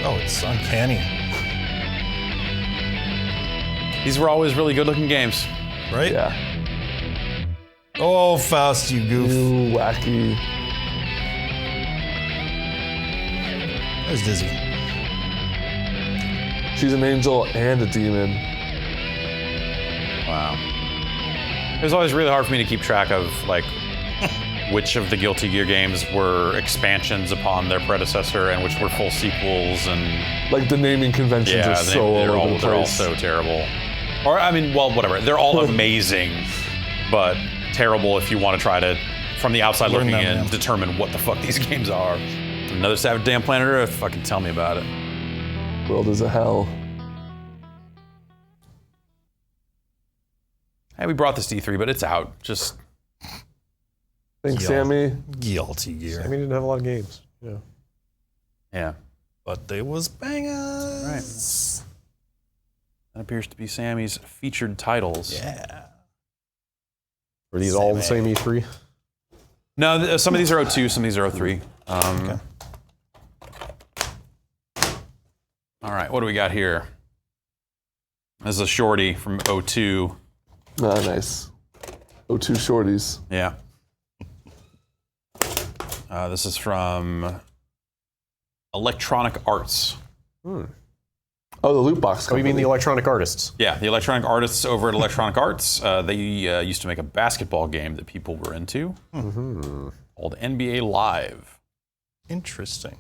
Oh, it's uncanny. These were always really good-looking games. Right? Yeah. Oh, Faust, you goof. You wacky. There's Dizzy. She's an angel and a demon. Wow. It was always really hard for me to keep track of, like, which of the Guilty Gear games were expansions upon their predecessor and which were full sequels and... Like, the naming conventions are so all over the place. They're all so terrible. Or, I mean, well, whatever. They're all amazing, but terrible if you want to try to, from the outside Learn looking them, in, yeah. determine what the fuck these games are. Another Savage Damn Planet Earth, fucking tell me about it. World is a hell. Hey, we brought this to E3, but it's out. Just... Thanks, Sammy. Guilty Gear. I mean, didn't have a lot of games. Yeah. Yeah. But they was bangers. Right. That appears to be Sammy's featured titles. Yeah. Were these all the same E3? No, some of these are 02, some of these are 03. Okay. All right, what do we got here? This is a shorty from 02. Ah, nice. 02 shorties. Yeah. This is from Electronic Arts. Hmm. Oh, the loot box Oh, company. you mean the Electronic Artists? Yeah, the Electronic Artists over at Electronic Arts. They used to make a basketball game that people were into called NBA Live. Interesting.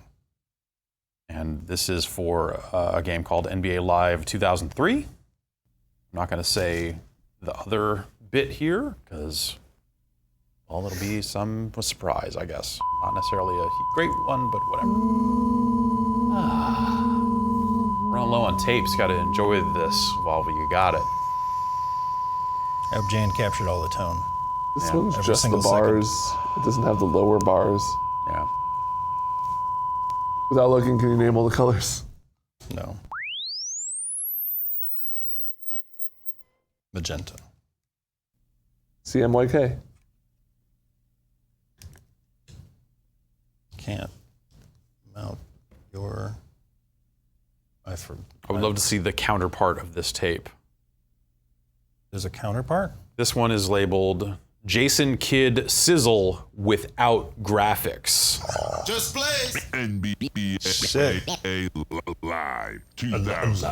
And this is for a game called NBA Live 2003. I'm not going to say the other bit here because, well, it'll be some surprise, I guess. Not necessarily a great one, but whatever. Running low on tapes. Got to enjoy this while you got it. I hope Jan captured all the tone. This Yeah, one's every just the single bars. It doesn't have the lower bars. Yeah. Without looking, can you name all the colors? No. Magenta. CMYK. Can't mount your... I would love to see the counterpart of this tape. There's a counterpart? This one is labeled Jason Kidd Sizzle without graphics. Just play NBA Live 2000.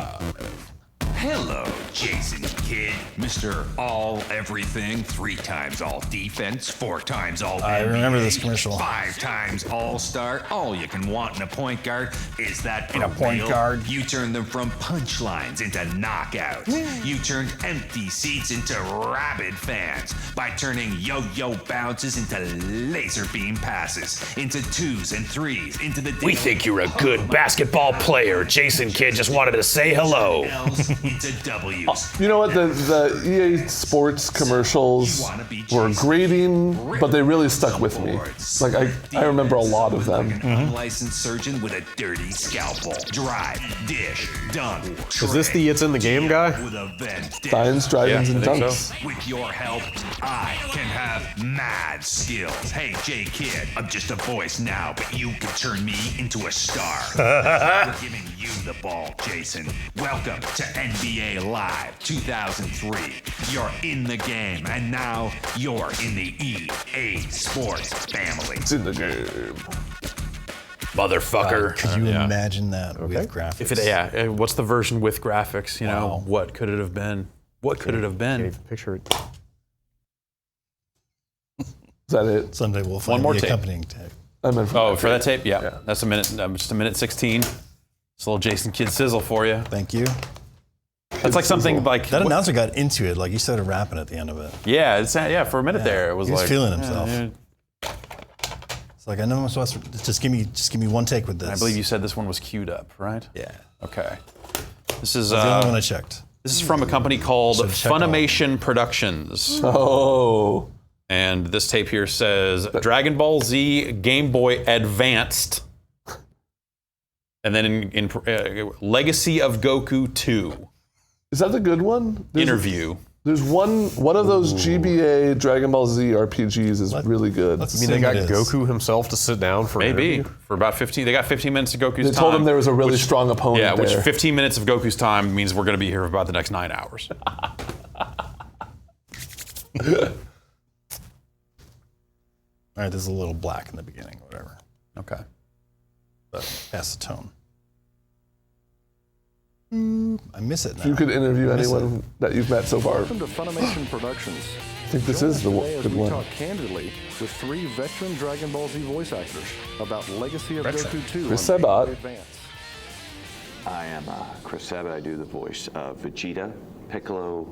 Hello, Jason Kidd, Mr. All Everything, 3 times All Defense, 4 times All I NBA, remember this commercial. 5 times All Star. All you can want in a point guard is that In a for point real. guard. You turned them from punchlines into knockouts. You turned empty seats into rabid fans by turning yo-yo bounces into laser beam passes, into 2s and 3s, into the... We think you're a good basketball player. Jason Kidd just wanted to say hello. into W's. You know what? The EA Sports commercials were grating, but they really stuck with me. Like I remember a lot of them. Unlicensed surgeon with a dirty scalpel. Drive, dish, dunk. Is this the It's in the Game guy? Dines, drive-ins, and I think dunks. so. With your help, I can have mad skills. Hey, J Kid, I'm just a voice now, but you can turn me into a star. We're giving you the ball, Jason. Welcome to NBA Live 2003. You're in the game, and now you're in the EA Sports family. It's in the game. Motherfucker. Could you imagine that with graphics? If it, what's the version with graphics? You know, what could it have been? What could it have been? Picture it. Is that it? Someday we'll find One more the tape. accompanying tape. For that tape? Yeah. That's a minute. Just a minute 16. It's a little Jason Kidd sizzle for you. Thank you. It's like something like that announcer got into it. Like he started rapping at the end of it. Yeah, for a minute there, it was he was like feeling himself. Yeah. It's like I know I'm supposed to just give me one take with this. I believe you said this one was queued up, right? Yeah. Okay. This is the only one I checked. This is from a company called Funimation Productions. Oh. And this tape here says Dragon Ball Z Game Boy Advanced. And then in Legacy of Goku 2. Is that the good one? Interview. There's one of those GBA Dragon Ball Z RPGs is really good. I mean, they got Goku himself to sit down for an maybe interview? for about 15. They got 15 minutes of Goku's time. They told him there was a really strong opponent Yeah, which there. 15 minutes of Goku's time means we're going to be here for about the next 9 hours. All right, there's a little black in the beginning, whatever. Okay. But pass the tone. I miss it now. If you could interview I miss anyone that you've met so far, Welcome to Funimation Productions. I think this is the Today, as good we one. talk candidly with 3 veteran Dragon Ball Z voice actors about Legacy of Goku 2 Chris on Sabat. Game Boy Advance. I am Chris Sabat. I do the voice of Vegeta, Piccolo,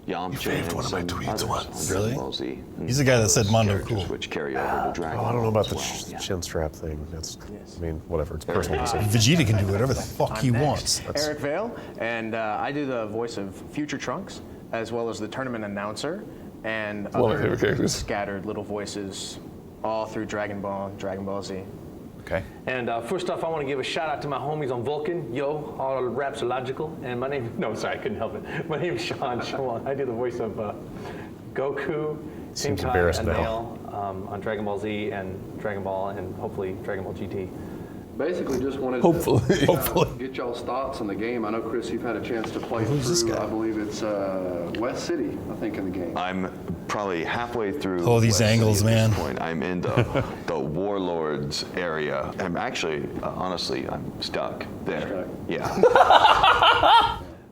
Yamcha, and one of my some tweets others once. on Dragon Really? Ball Z. He's the guy that said Mondo Characters cool. Which carry over to Dragon I don't know Ball about the as well. chin strap thing. That's, I mean, whatever. It's a personal decision. Vegeta can do whatever the fuck he wants. Eric Vale, and I do the voice of Future Trunks, as well as the tournament announcer, and One of my favorite characters. scattered little voices all through Dragon Ball and Dragon Ball Z. Okay. And first off, I want to give a shout out to my homies on Vulcan. Yo, all raps are logical. And my name, no, sorry, I couldn't help it. My name is Sean Shawan. I do the voice of Goku, Seems Shinkai, embarrassed and now. Nail on Dragon Ball Z and Dragon Ball, and hopefully Dragon Ball GT. Basically, just wanted Hopefully. to get y'all's thoughts on the game. I know, Chris, you've had a chance to play Who's this through, guy? I believe it's West City, I think, in the game. I'm probably halfway through. Oh, these West City angles, at this man. point. I'm in the Warlords area. I'm actually, honestly, I'm stuck there. Yeah.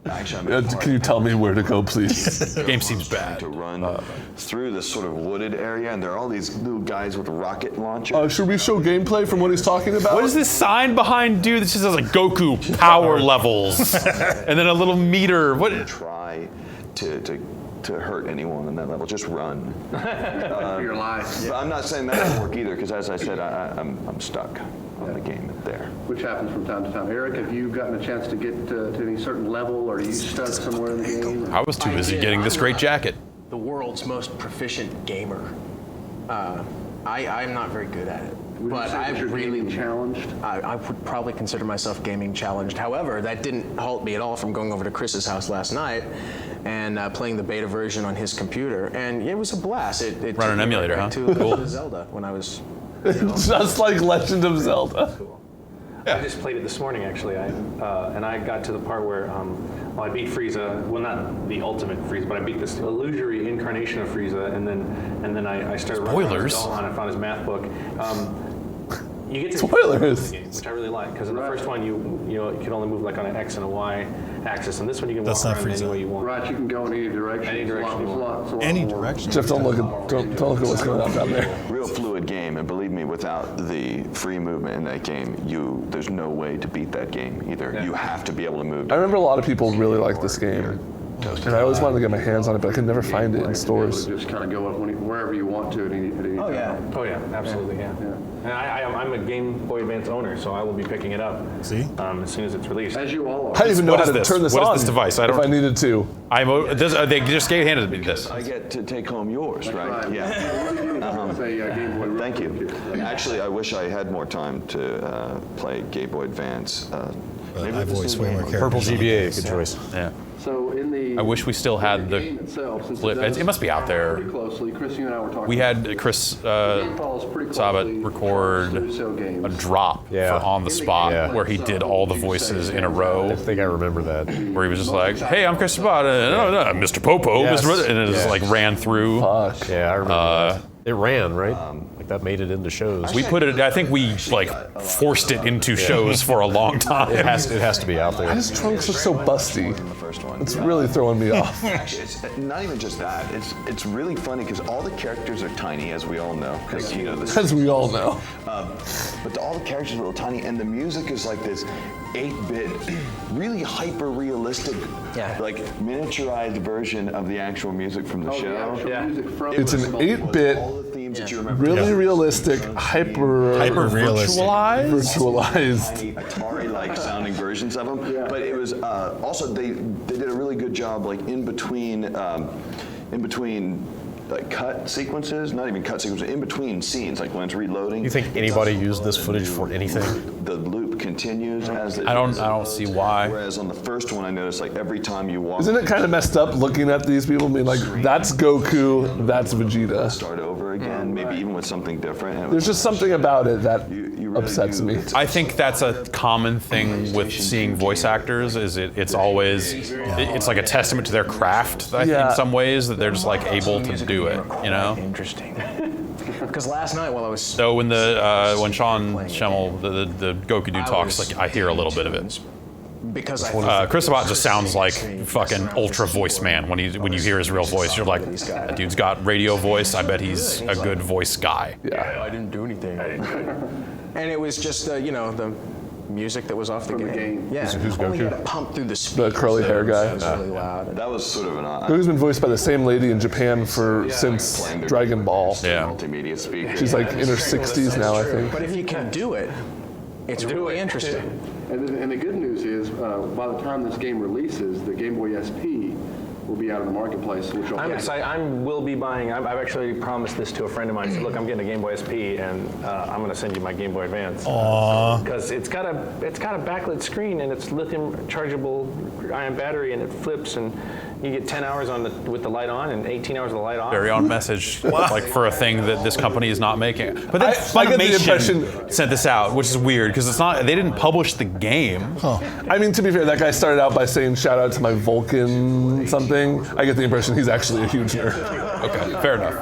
Actually, I'm Can you tell me where to go, please? Game seems bad. to run through this sort of wooded area, and there are all these little guys with rocket launchers. Should we show gameplay from what he's talking about? What is this sign behind dude that just says like Goku power levels and then a little meter? What? Try to hurt anyone on that level. Just run. For your life. But I'm not saying that doesn't work either, because as I said, I'm stuck on the game there. Which happens from time to time. Eric, have you gotten a chance to get to any certain level, or are you stuck somewhere in the game? I was too busy getting this great jacket. The world's most proficient gamer. I'm not very good at it. Would you But say that I've you're really gaming challenged. I would probably consider myself gaming challenged. However, that didn't halt me at all from going over to Chris's house last night and playing the beta version on his computer, and it was a blast. It Run an took me emulator, right huh? back to Cool. Zelda when I was. Just like Legend of Zelda. I just played it this morning, actually, and I got to the part where I beat Frieza. Well, not the ultimate Frieza, but I beat this illusory incarnation of Frieza, and then I started running around Spoilers. Gohan and found his math book. You get to Spoilers. the game, which I really like, because in the first one you can only move like on an X and a Y axis, and this one you can That's walk not around Frieza. any way you want. Right, you can go in any direction. Any direction you want. Any direction. Jeff, don't look at what's going on down there. Real fluid game, and believe me, without the free movement in that game, there's no way to beat that game either. Yeah. You have to be able to move. I remember a lot of people really like this game, and I always wanted to get my hands on it, but I could never find it in stores. Just kind of go wherever you want to at any Oh yeah. time. Oh yeah, absolutely, yeah. And I'm a Game Boy Advance owner, so I will be picking it up. See? As soon as it's released. As you all are. I don't even know What how is to this? turn this What is on. this device? I don't- If I needed to. They just handed me this. I get to take home yours, right? Yeah. Thank you. Actually, I wish I had more time to play Game Boy Advance. Maybe I voice way more characters. Purple GBA, good choice. Yeah. So in the I wish we still had the game itself, since clip. does It must be out there. pretty closely. Chris, you and I were talking. We had Chris Sabat record a drop for On the Spot where he did all the voices in a row. I think I remember that. Where he was just like, "Hey, I'm Chris Sabat, Mr. Popo," Yes. and it just like ran through. Fuck. Yeah, I remember that. It ran, right? Like that made it into shows. We put it. I think we like forced it into shows for a long time. It has to be out there. His trunks look so busty. It's really throwing me off. Actually, it's not even just that. It's really funny because all the characters are tiny, as we all know. As we all know. But all the characters are real tiny, and the music is like this 8-bit, really hyper-realistic, like miniaturized version of the actual music from the show. It's an 8-bit, really realistic, hyper-realistic, virtualized. Atari-like sounding versions of them. But it was also they did a really good job, like in between like cut sequences, not even cut sequences, in between scenes, like when it's reloading. You think anybody used this footage for anything? The loop continues as it I don't see why. Whereas on the first one, I noticed like every time you walk. Isn't it kind of messed up looking at these people and being like, that's Goku, that's Vegeta? Start over again, maybe even with something different. There's just something about it that upsets me. I think that's a common thing with seeing voice actors. It's always it's like a testament to their craft. I think in some ways that they're just like able to do it. You know. Interesting. Because last night while I was So when Sean Schemmel, the Goku dude talks, like I hear a little bit of it. Because Chris Sabat just sounds like fucking ultra voice man. When you hear his real voice, you're like, that dude's got radio voice. I bet he's a good voice guy. Yeah, I didn't do anything. And it was just the music that was off the game. Yeah, Who's only Goku? had to pump through the curly hair guy. It was really loud. That was sort of an odd. Goku's been voiced by the same lady in Japan since Dragon Ball. Yeah. Multimedia speaker. She's like in her 60s now, I think. But if you can do it, it's really interesting. And the good news is, by the time this game releases, the Game Boy SP will be out in the marketplace. Which I'm excited. I will be buying. I've actually promised this to a friend of mine. I said, look, I'm getting a Game Boy SP, and I'm going to send you my Game Boy Advance. Because it's got a backlit screen, and it's lithium chargeable ion battery, and it flips, and you get 10 hours with the light on, and 18 hours with the light off. Very on message, like for a thing that this company is not making. But then I get the Funimation sent this out, which is weird because it's not. They didn't publish the game. I mean, to be fair, that guy started out by saying shout out to my Vulcan something. I get the impression he's actually a huge nerd. Okay, fair enough.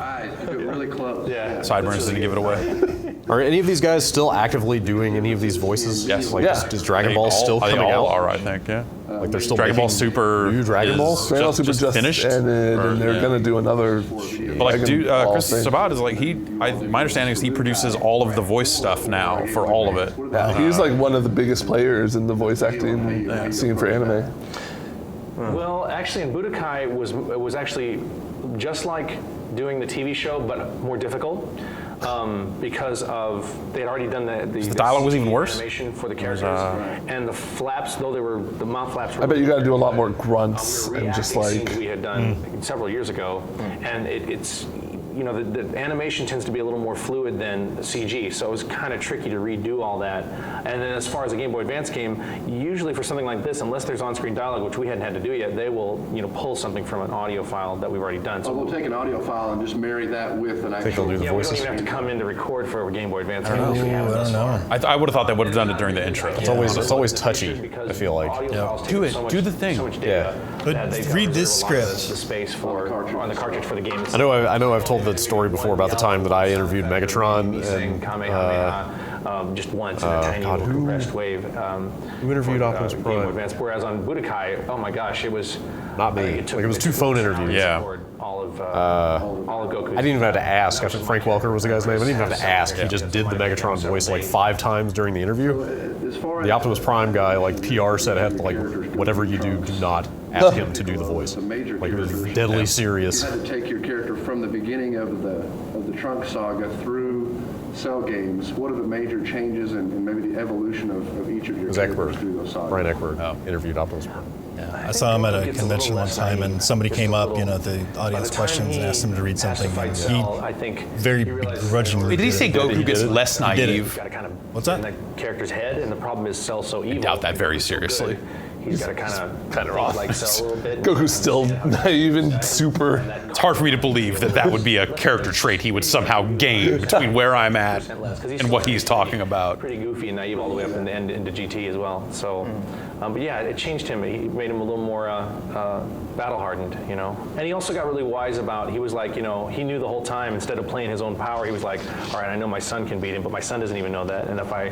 Really close. Yeah. Sideburns didn't give it away. Are any of these guys still actively doing any of these voices? Yes. Like, is Dragon Ball still they coming all out? are, I think. Yeah. Like they're still Dragon Ball making Super. New Dragon Balls? Dragon Ball Super just finished, ended, and they're gonna do another. But like, Chris Sabat is like my understanding is he produces all of the voice stuff now for all of it. Yeah, he's like one of the biggest players in the voice acting scene for anime. Well, actually, in Budokai it was actually just like doing the TV show, but more difficult. Because they had already done the dialogue was even worse? Animation for the characters, and the flaps, though the mouth flaps were. I bet you got to do a lot more grunts and just like. Scenes we had done several years ago, and it's. The animation tends to be a little more fluid than CG, so it was kind of tricky to redo all that. And then as far as the Game Boy Advance game, usually for something like this, unless there's on-screen dialogue, which we hadn't had to do yet, they will pull something from an audio file that we've already done. So we'll take an audio file and just marry that with an actual. We don't even have to come in to record for a Game Boy Advance. I don't know. I would have thought they would have done it during the intro. It's always touchy. I feel like. Do it. Do the thing. Yeah. But read this script. The space on the cartridge for the game. I know. I've told that story before about the time that I interviewed Megatron and just once in a tiny little compressed wave. Who interviewed Optimus Prime? Advance, whereas on Budokai, oh my gosh, it was not me. It was 2 phone interviews. Yeah. All of Goku. I didn't even have to ask. I think Frank Welker was the guy's name. I didn't even have to ask. He just did the Megatron voice like 5 times during the interview. The Optimus Prime guy, like PR said, had like whatever you do not ask him to do the voice. Like it was deadly serious. You had to take your character from the beginning of the Trunks saga through Cell games, what are the major changes and maybe the evolution of each of your characters through those sagas? Brian Eckberg interviewed Optimus Prime. Yeah, I saw him at a convention one time, and somebody came up, the audience questions, and asked him to read something, and he very begrudgingly. Did he say Goku gets less naive? What's that? In the character's head, and the problem is Cell's so evil. I doubt that very seriously. He's got to kind of off like Cell a little bit. Goku's still naive and super. It's hard for me to believe that would be a character trait he would somehow gain between where I'm at and what he's talking about. Pretty goofy and naive all the way up into GT as well. So, but yeah, it changed him. He made him a little more battle hardened, And he also got really wise about. He was like, he knew the whole time. Instead of playing his own power, he was like, all right, I know my son can beat him, but my son doesn't even know that. And if I,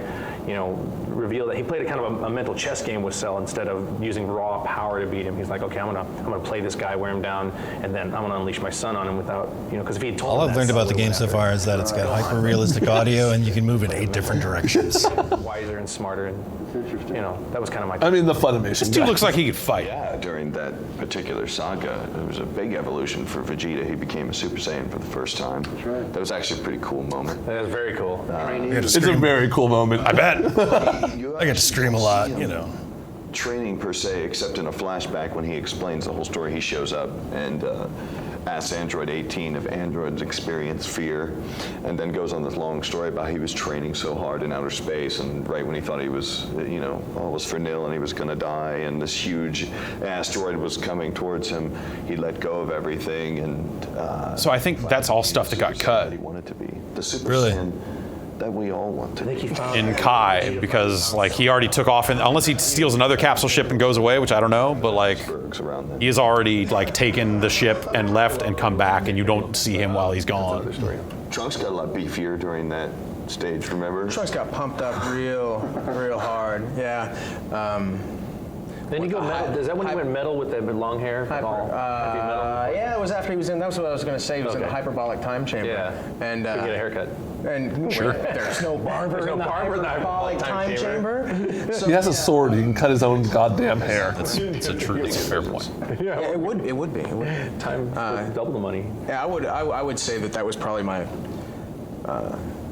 reveal that, he played a kind of a mental chess game with Cell instead of using raw power to beat him. He's like, okay, I'm gonna play this guy, wear him down, and then I'm gonna unleash my son on him without, because if he had told all him I've learned about the game so far is that it's got hyper-realistic audio, and you can move in 8 different directions. Wiser and smarter, and that was kind of my. I mean, the Funimation. This dude looks like he could fight. Yeah, during that particular saga, there was a big evolution for Vegeta. He became a Super Saiyan for the first time. That's right. That was actually a pretty cool moment. That was very cool. It's a very cool moment. I bet. I get to scream a lot, Training per se, except in a flashback when he explains the whole story. He shows up and asks Android 18 if androids experience fear, and then goes on this long story about he was training so hard in outer space, and right when he thought he was, all was for nil and he was going to die, and this huge asteroid was coming towards him, he let go of everything, and so I think that's all stuff that got cut. He wanted to be the Super Saiyan that we all want to be. In Kai, because he already took off, and unless he steals another capsule ship and goes away, which I don't know, but he has already taken the ship and left and come back, and you don't see him while he's gone. Trunks got a lot beefier during that stage, remember? Trunks got pumped up real hard. Yeah. Then you go metal. Is that when he went metal with the long hair? Yeah, it was after he was in. That was what I was going to say. He was in a hyperbolic time chamber. Yeah. And get a haircut. And sure. There's no barber in the hyperbolic time chamber. So, he has a sword. He can cut his own goddamn hair. That's a fair point. Yeah, it would be. Time double the money. Yeah, I would say that was probably my.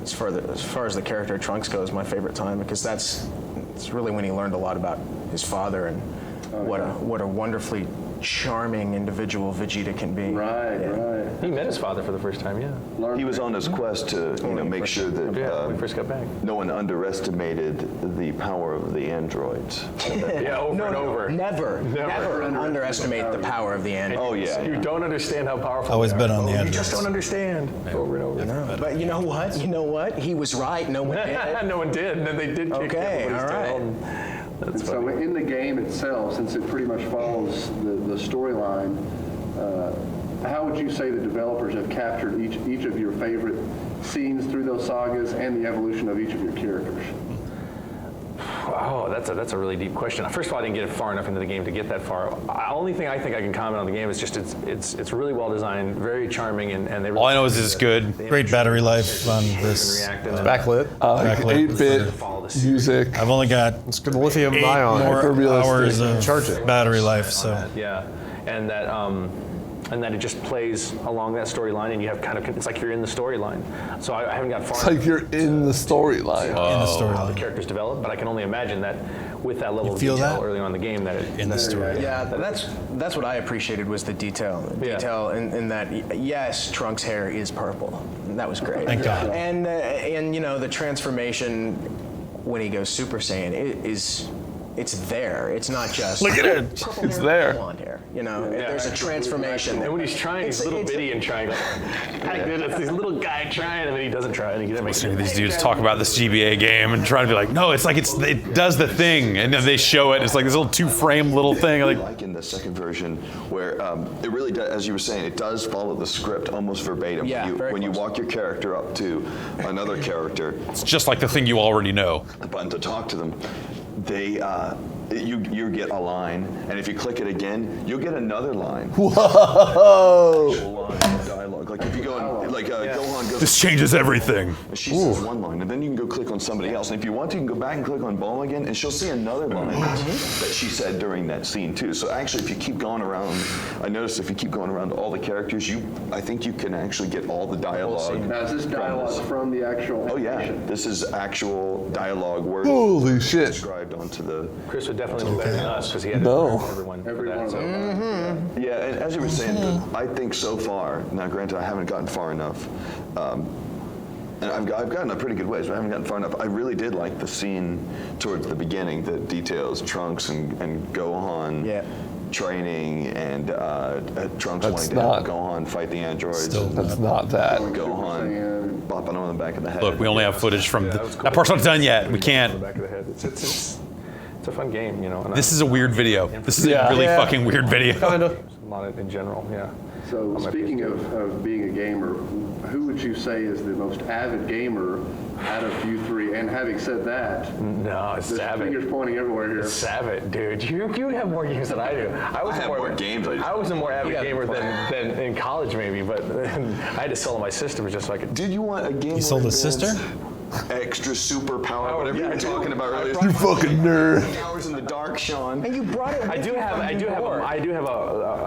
As far as the character Trunks goes, my favorite time, because it's really when he learned a lot about his father and what a wonderfully charming individual Vegeta can be. Right. He met his father for the first time. Yeah. He was on his quest to make sure that when we first got back. No one underestimated the power of the androids. Over and over. Never underestimate the power of the androids. Oh yeah. You don't understand how powerful. Always been on the androids. You just don't understand. Over and over. But you know what? He was right. No one did. No one did, and then they did. Okay. All right. And so in the game itself, since it pretty much follows the storyline, how would you say the developers have captured each of your favorite scenes through those sagas and the evolution of each of your characters? Oh, that's a really deep question. First of all, I didn't get far enough into the game to get that far. The only thing I think I can comment on the game is just it's really well designed, very charming, and they. Really all I know is it's good. Great battery life on this. Backlit. 8-bit music. I've only got it's good lithium ion. More hours of battery life. So yeah, and that it just plays along that storyline, and you have it's like you're in the storyline. So I haven't got far. It's like you're in the storyline. How the characters develop, but I can only imagine that with that level of detail early on in the game in the story. Yeah, that's what I appreciated was the detail. Detail in that yes, Trunks' hair is purple. That was great. Thank God. And the transformation when he goes Super Saiyan it's there. It's not just look at it. It's there. Blonde hair. There's a transformation. And when he's trying, he's little bitty and trying. It's this little guy trying, and then he doesn't try. And listening to these dudes talk about this GBA game and trying to be like, no, it's like it does the thing, and then they show it. It's like this little 2-frame little thing. Like in the second version, where it really does, as you were saying, it does follow the script almost verbatim. Yeah, when you walk your character up to another character, it's just like the thing you already know. The button to talk to them. you get a line, and if you click it again, you'll get another line. Whoa! Line of dialogue. Like if you go and Gohan goes. This changes everything. She says one line, and then you can go click on somebody else. And if you want to, you can go back and click on Bulma again, and she'll see another line that she said during that scene too. So actually, if you keep going around, I noticed if you keep going around all the characters, I think you can actually get all the dialogue. Now, is this dialogue from the actual animation? This is actual dialogue words. Holy shit! Described onto the. Chris would definitely know better than us because he had everyone. Yeah, and as you were saying, I think so far. Now, granted, I haven't gotten far enough. And I've gotten a pretty good ways, but I haven't gotten far enough. I really did like the scene towards the beginning that details Trunks and Gohan training and Trunks wanting to help Gohan fight the androids. That's not that. Gohan bopping him on the back of the head. Look, we only have footage from that part's not done yet. We can't. Back of the head. It's a fun game, you know. And This is a weird video. This is a really fucking weird video. A lot in general, yeah. So speaking of being a gamer, who would you say is the most avid gamer out of you three? And having said that, no, it's there's Savage. fingers pointing everywhere here. It's Savage, dude. You have more games than I do. I have more games. I was a more avid gamer than in college maybe, but I had to sell my system just so I could. Did you want a game? You sold his sister? Extra super power, whatever you were talking about earlier. You fucking nerd. Hours in the dark, Sean. And you brought it. I do have a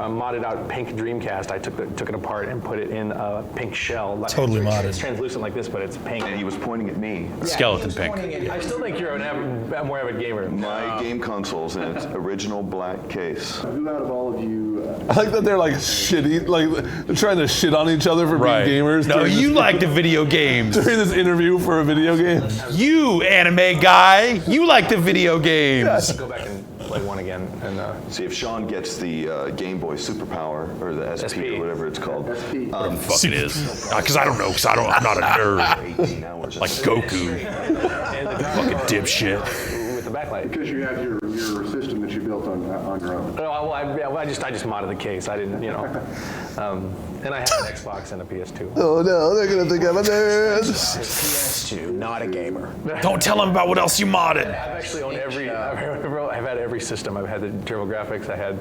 modded out pink Dreamcast. I took it apart and put it in a pink shell. Totally modded. It's translucent like this, but it's pink. And he was pointing at me. Skeleton pink. I still think you're a more avid gamer. My game console's in its original black case. Who out of all of you? I like that they're like shitty, like they're trying to shit on each other for being gamers. No, you like the video games. During this interview for a video game. You anime guy, you like the video games. Go back and play one again and see if Sean gets the Game Boy Superpower or the SP or whatever it's called. SP. Whatever the fuck it is. Because I don't know. Because I'm not a nerd. Like Goku. Fucking dipshit. with the backlight. Because you have your system that you built on your own. No, I just modded the case. I didn't, you know. And I have an Xbox and a PS2. Oh no, they're gonna think I'm a nerd. PS2, not a gamer. Don't tell them about what else you modded. I've actually owned I've had every system. I've had the TurboGrafx. I had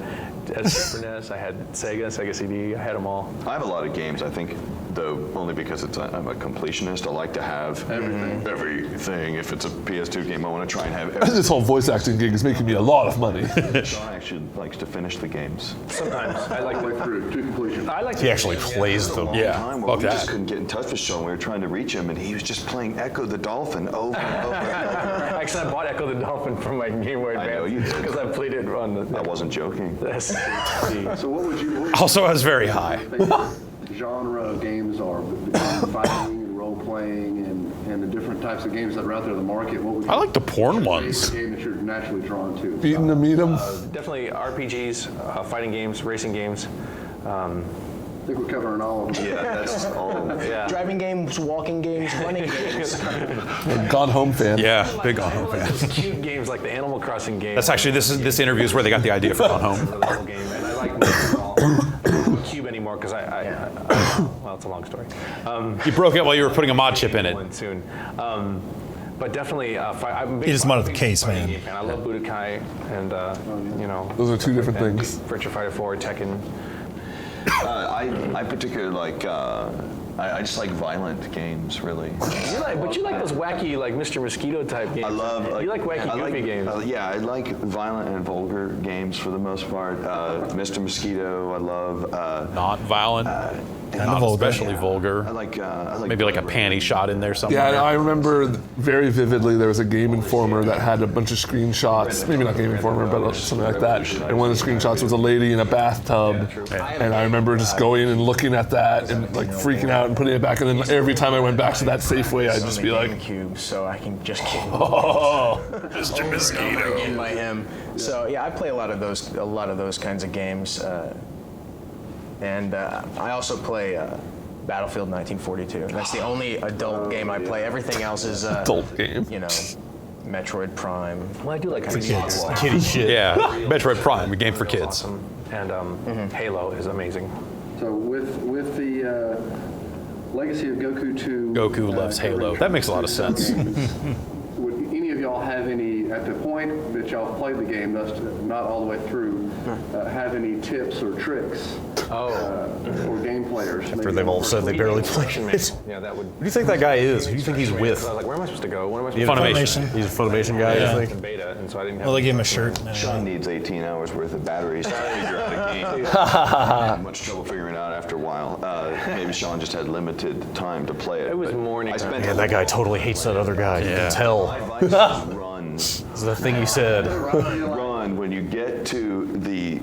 Super NES. I had Sega CD. I had them all. I have a lot of games. I think, though, only because I'm a completionist. I like to have everything. If it's a PS2 game, I want to try and have everything. This whole voice acting gig is making me a lot of money. Sean actually likes to finish the games. Sometimes I like to through to completion. I like to. He actually plays them. Yeah, we just couldn't get in touch with Sean. We were trying to reach him, and he was just playing Echo the Dolphin over and over. Actually, I bought Echo the Dolphin from my Game Boy Advance. I know you did. Because I played it on the. I wasn't joking. So what would you? Also, I was very high. Genre of games are between fighting and role playing and the different types of games that are out there in the market. What would you I like the porn ones. game that you're naturally drawn to? Beating to meet them. Definitely RPGs, fighting games, racing games. I think we're covering all of them. Yeah, that's all. Yeah. Driving games, walking games, running games. Gone Home fan. Yeah, big Gone Home fan. Cute games like the Animal Crossing game. That's actually this interview is where they got the idea for Gone Home. Little game, and I like the Cube anymore because well, it's a long story. You broke it while you were putting a mod chip in it. One soon. But definitely, I'm a big He just modded the case, man. game fan. I love Budokai and you know. Those are two different and things. Virtua Fighter 4, Tekken. I particularly like. I just like violent games, really. But you like those wacky, like Mr. Mosquito type games. I love. You like wacky, goofy games. Yeah, I like violent and vulgar games for the most part. Mr. Mosquito, I love. Not violent. Not especially vulgar. I like maybe like a panty shot in there somewhere. Yeah, I remember very vividly there was a Game Informer that had a bunch of screenshots, maybe not Game Informer, but something like that. And one of the screenshots was a lady in a bathtub. And I remember just going and looking at that and like freaking out and putting it back. And then every time I went back to that Safeway, I'd just be like, GameCube, so I can just keep Mr. Mosquito. in by him. So yeah, I play a lot of those kinds of games. And I also play Battlefield 1942. That's the only adult game I play. Everything else is adult game. You know, Metroid Prime. Well, I do like kids. Kitty shit. Yeah, Metroid Prime, a game for kids. Awesome. And Halo is amazing. So with the legacy of Goku 2. Goku loves Halo. That makes a lot of sense. Would any of y'all have any at the point that y'all played the game, thus not all the way through, have any tips or tricks for game players? After they've all said they barely played it. Yeah, that would. Who do you think that guy is? Who do you think he's with? I was like, where am I supposed to go? What am I supposed to Funimation. He's a Funimation guy, Yeah. you think? Beta, and so I didn't have. Well, they gave him a shirt. Sean needs 18 hours worth of batteries to figure out a game. Had much trouble figuring it out after a while. Maybe Sean just had limited time to play it. It was morning. Man, that guy totally hates that other guy. You can tell. My advice is run. This is the thing he said. Run. When you get to the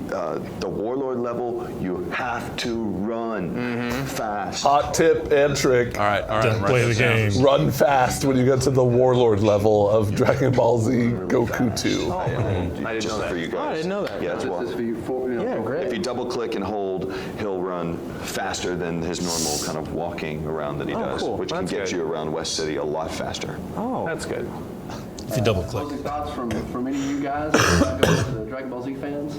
warlord level, you have to run fast. Hot tip and trick. All right. Don't play the game. Run fast when you get to the warlord level of Dragon Ball Z Goku 2. I didn't know that. For you guys. Oh, I didn't know that. Yeah, it's This is for you, Yeah, great. If you double click and hold, he'll run faster than his normal kind of walking around that he does, cool. which can That's get good. you around West City a lot faster. Oh, that's good. If you double click. Closing thoughts from any of you guys, the Dragon Ball Z fans?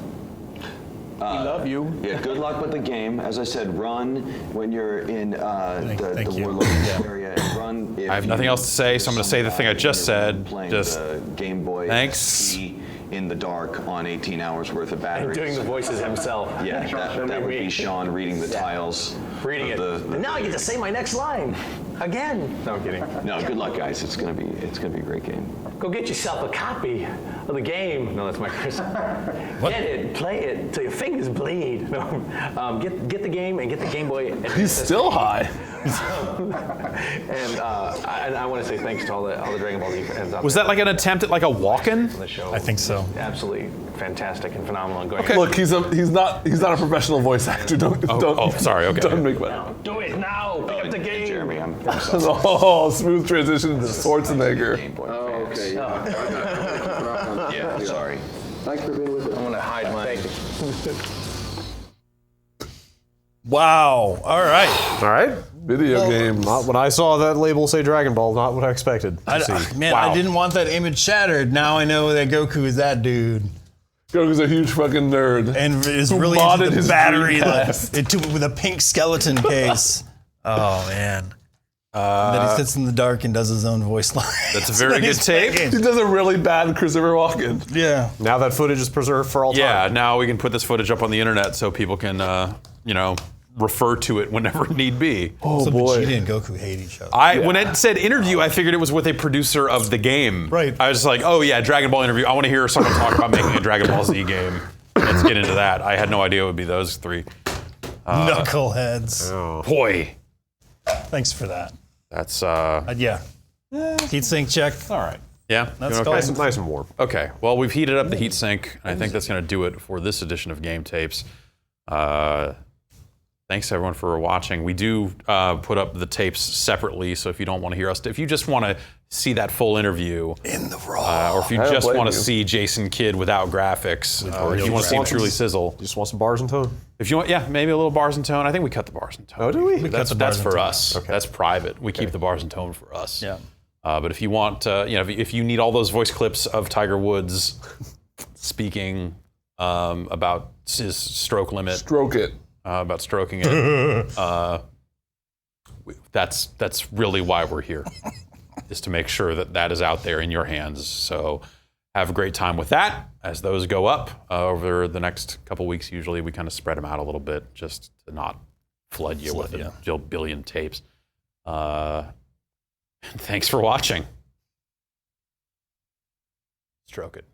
We love you. Yeah, good luck with the game. As I said, run when you're in the you. warlord area. And run if I have nothing else to say, so I'm going to say the thing I just said. Playing Just the Game Boy thanks. SP in the dark on 18 hours worth of And batteries. doing the voices himself. Yeah, that would be Sean reading the tiles. Reading it. And now I get to say my next line again. No, I'm kidding. No, good luck, guys. It's gonna be a great game. Go get yourself a copy of the game. No, that's my Chris. Get it, play it till your fingers bleed. No, get the game and get the Game Boy. He's still high. And I want to say thanks to all the Dragon Ball Z fans out Was there that like an attempt at like a walk-in? on the show. I think so. Absolutely fantastic and phenomenal. And going Look, he's not a professional voice actor. Don't. Sorry. Okay. Don't make that. do it now. Pick up the game. Jeremy, I'm sorry. Oh, smooth transition to Schwarzenegger. Game Boy Oh, fans. okay. Yeah, sorry. Thanks for being with us. I'm gonna hide mine. Wow. All right. All right. Video games. Not when I saw that label say Dragon Ball, not what I expected to see. Man, Wow. I didn't want that image shattered. Now I know that Goku is that dude. Goku's a huge fucking nerd. And is Who really modded into the his battery Dreamcast. with a pink skeleton case. Oh, man. That he sits in the dark and does his own voice line. That's a very good take. He does a really bad Christopher Walken. Yeah. Now that footage is preserved for all time. Yeah, now we can put this footage up on the internet so people can, refer to it whenever need be. Oh So boy. Vegeta and Goku hate each other. When it said interview, I figured it was with a producer of the game. Right. I was just like, oh yeah, Dragon Ball interview. I want to hear someone talk about making a Dragon Ball Z game. Let's get into that. I had no idea it would be those three. Knuckleheads. Boy, Thanks for that. that's Yeah. Heat sink check. all right. Yeah, That's doing cool. okay? Nice and warm. Okay, well, we've heated up the heatsink, and I think that's going to do it for this edition of Game Tapes. Thanks, everyone, for watching. We do put up the tapes separately, so if you don't want to hear us, if you just want to see that full interview, In the raw. or if you I don't just blame want to you. see Jason Kidd without graphics, or if you want to see him truly sizzle, Just want some bars and tone. if you want, yeah, maybe a little bars and tone. I think we cut the bars and tone. Oh, do we? That's, cut the that's bars for and tone. us. Okay. That's private. We keep the bars and tone for us. Yeah. But if you want, if you need all those voice clips of Tiger Woods speaking about his stroke limit, Stroke it. about stroking it, that's really why we're here, is to make sure that that is out there in your hands. So have a great time with that. As those go up over the next couple weeks, usually we kind of spread them out a little bit just to not flood you with a billion tapes. Thanks for watching. Stroke it.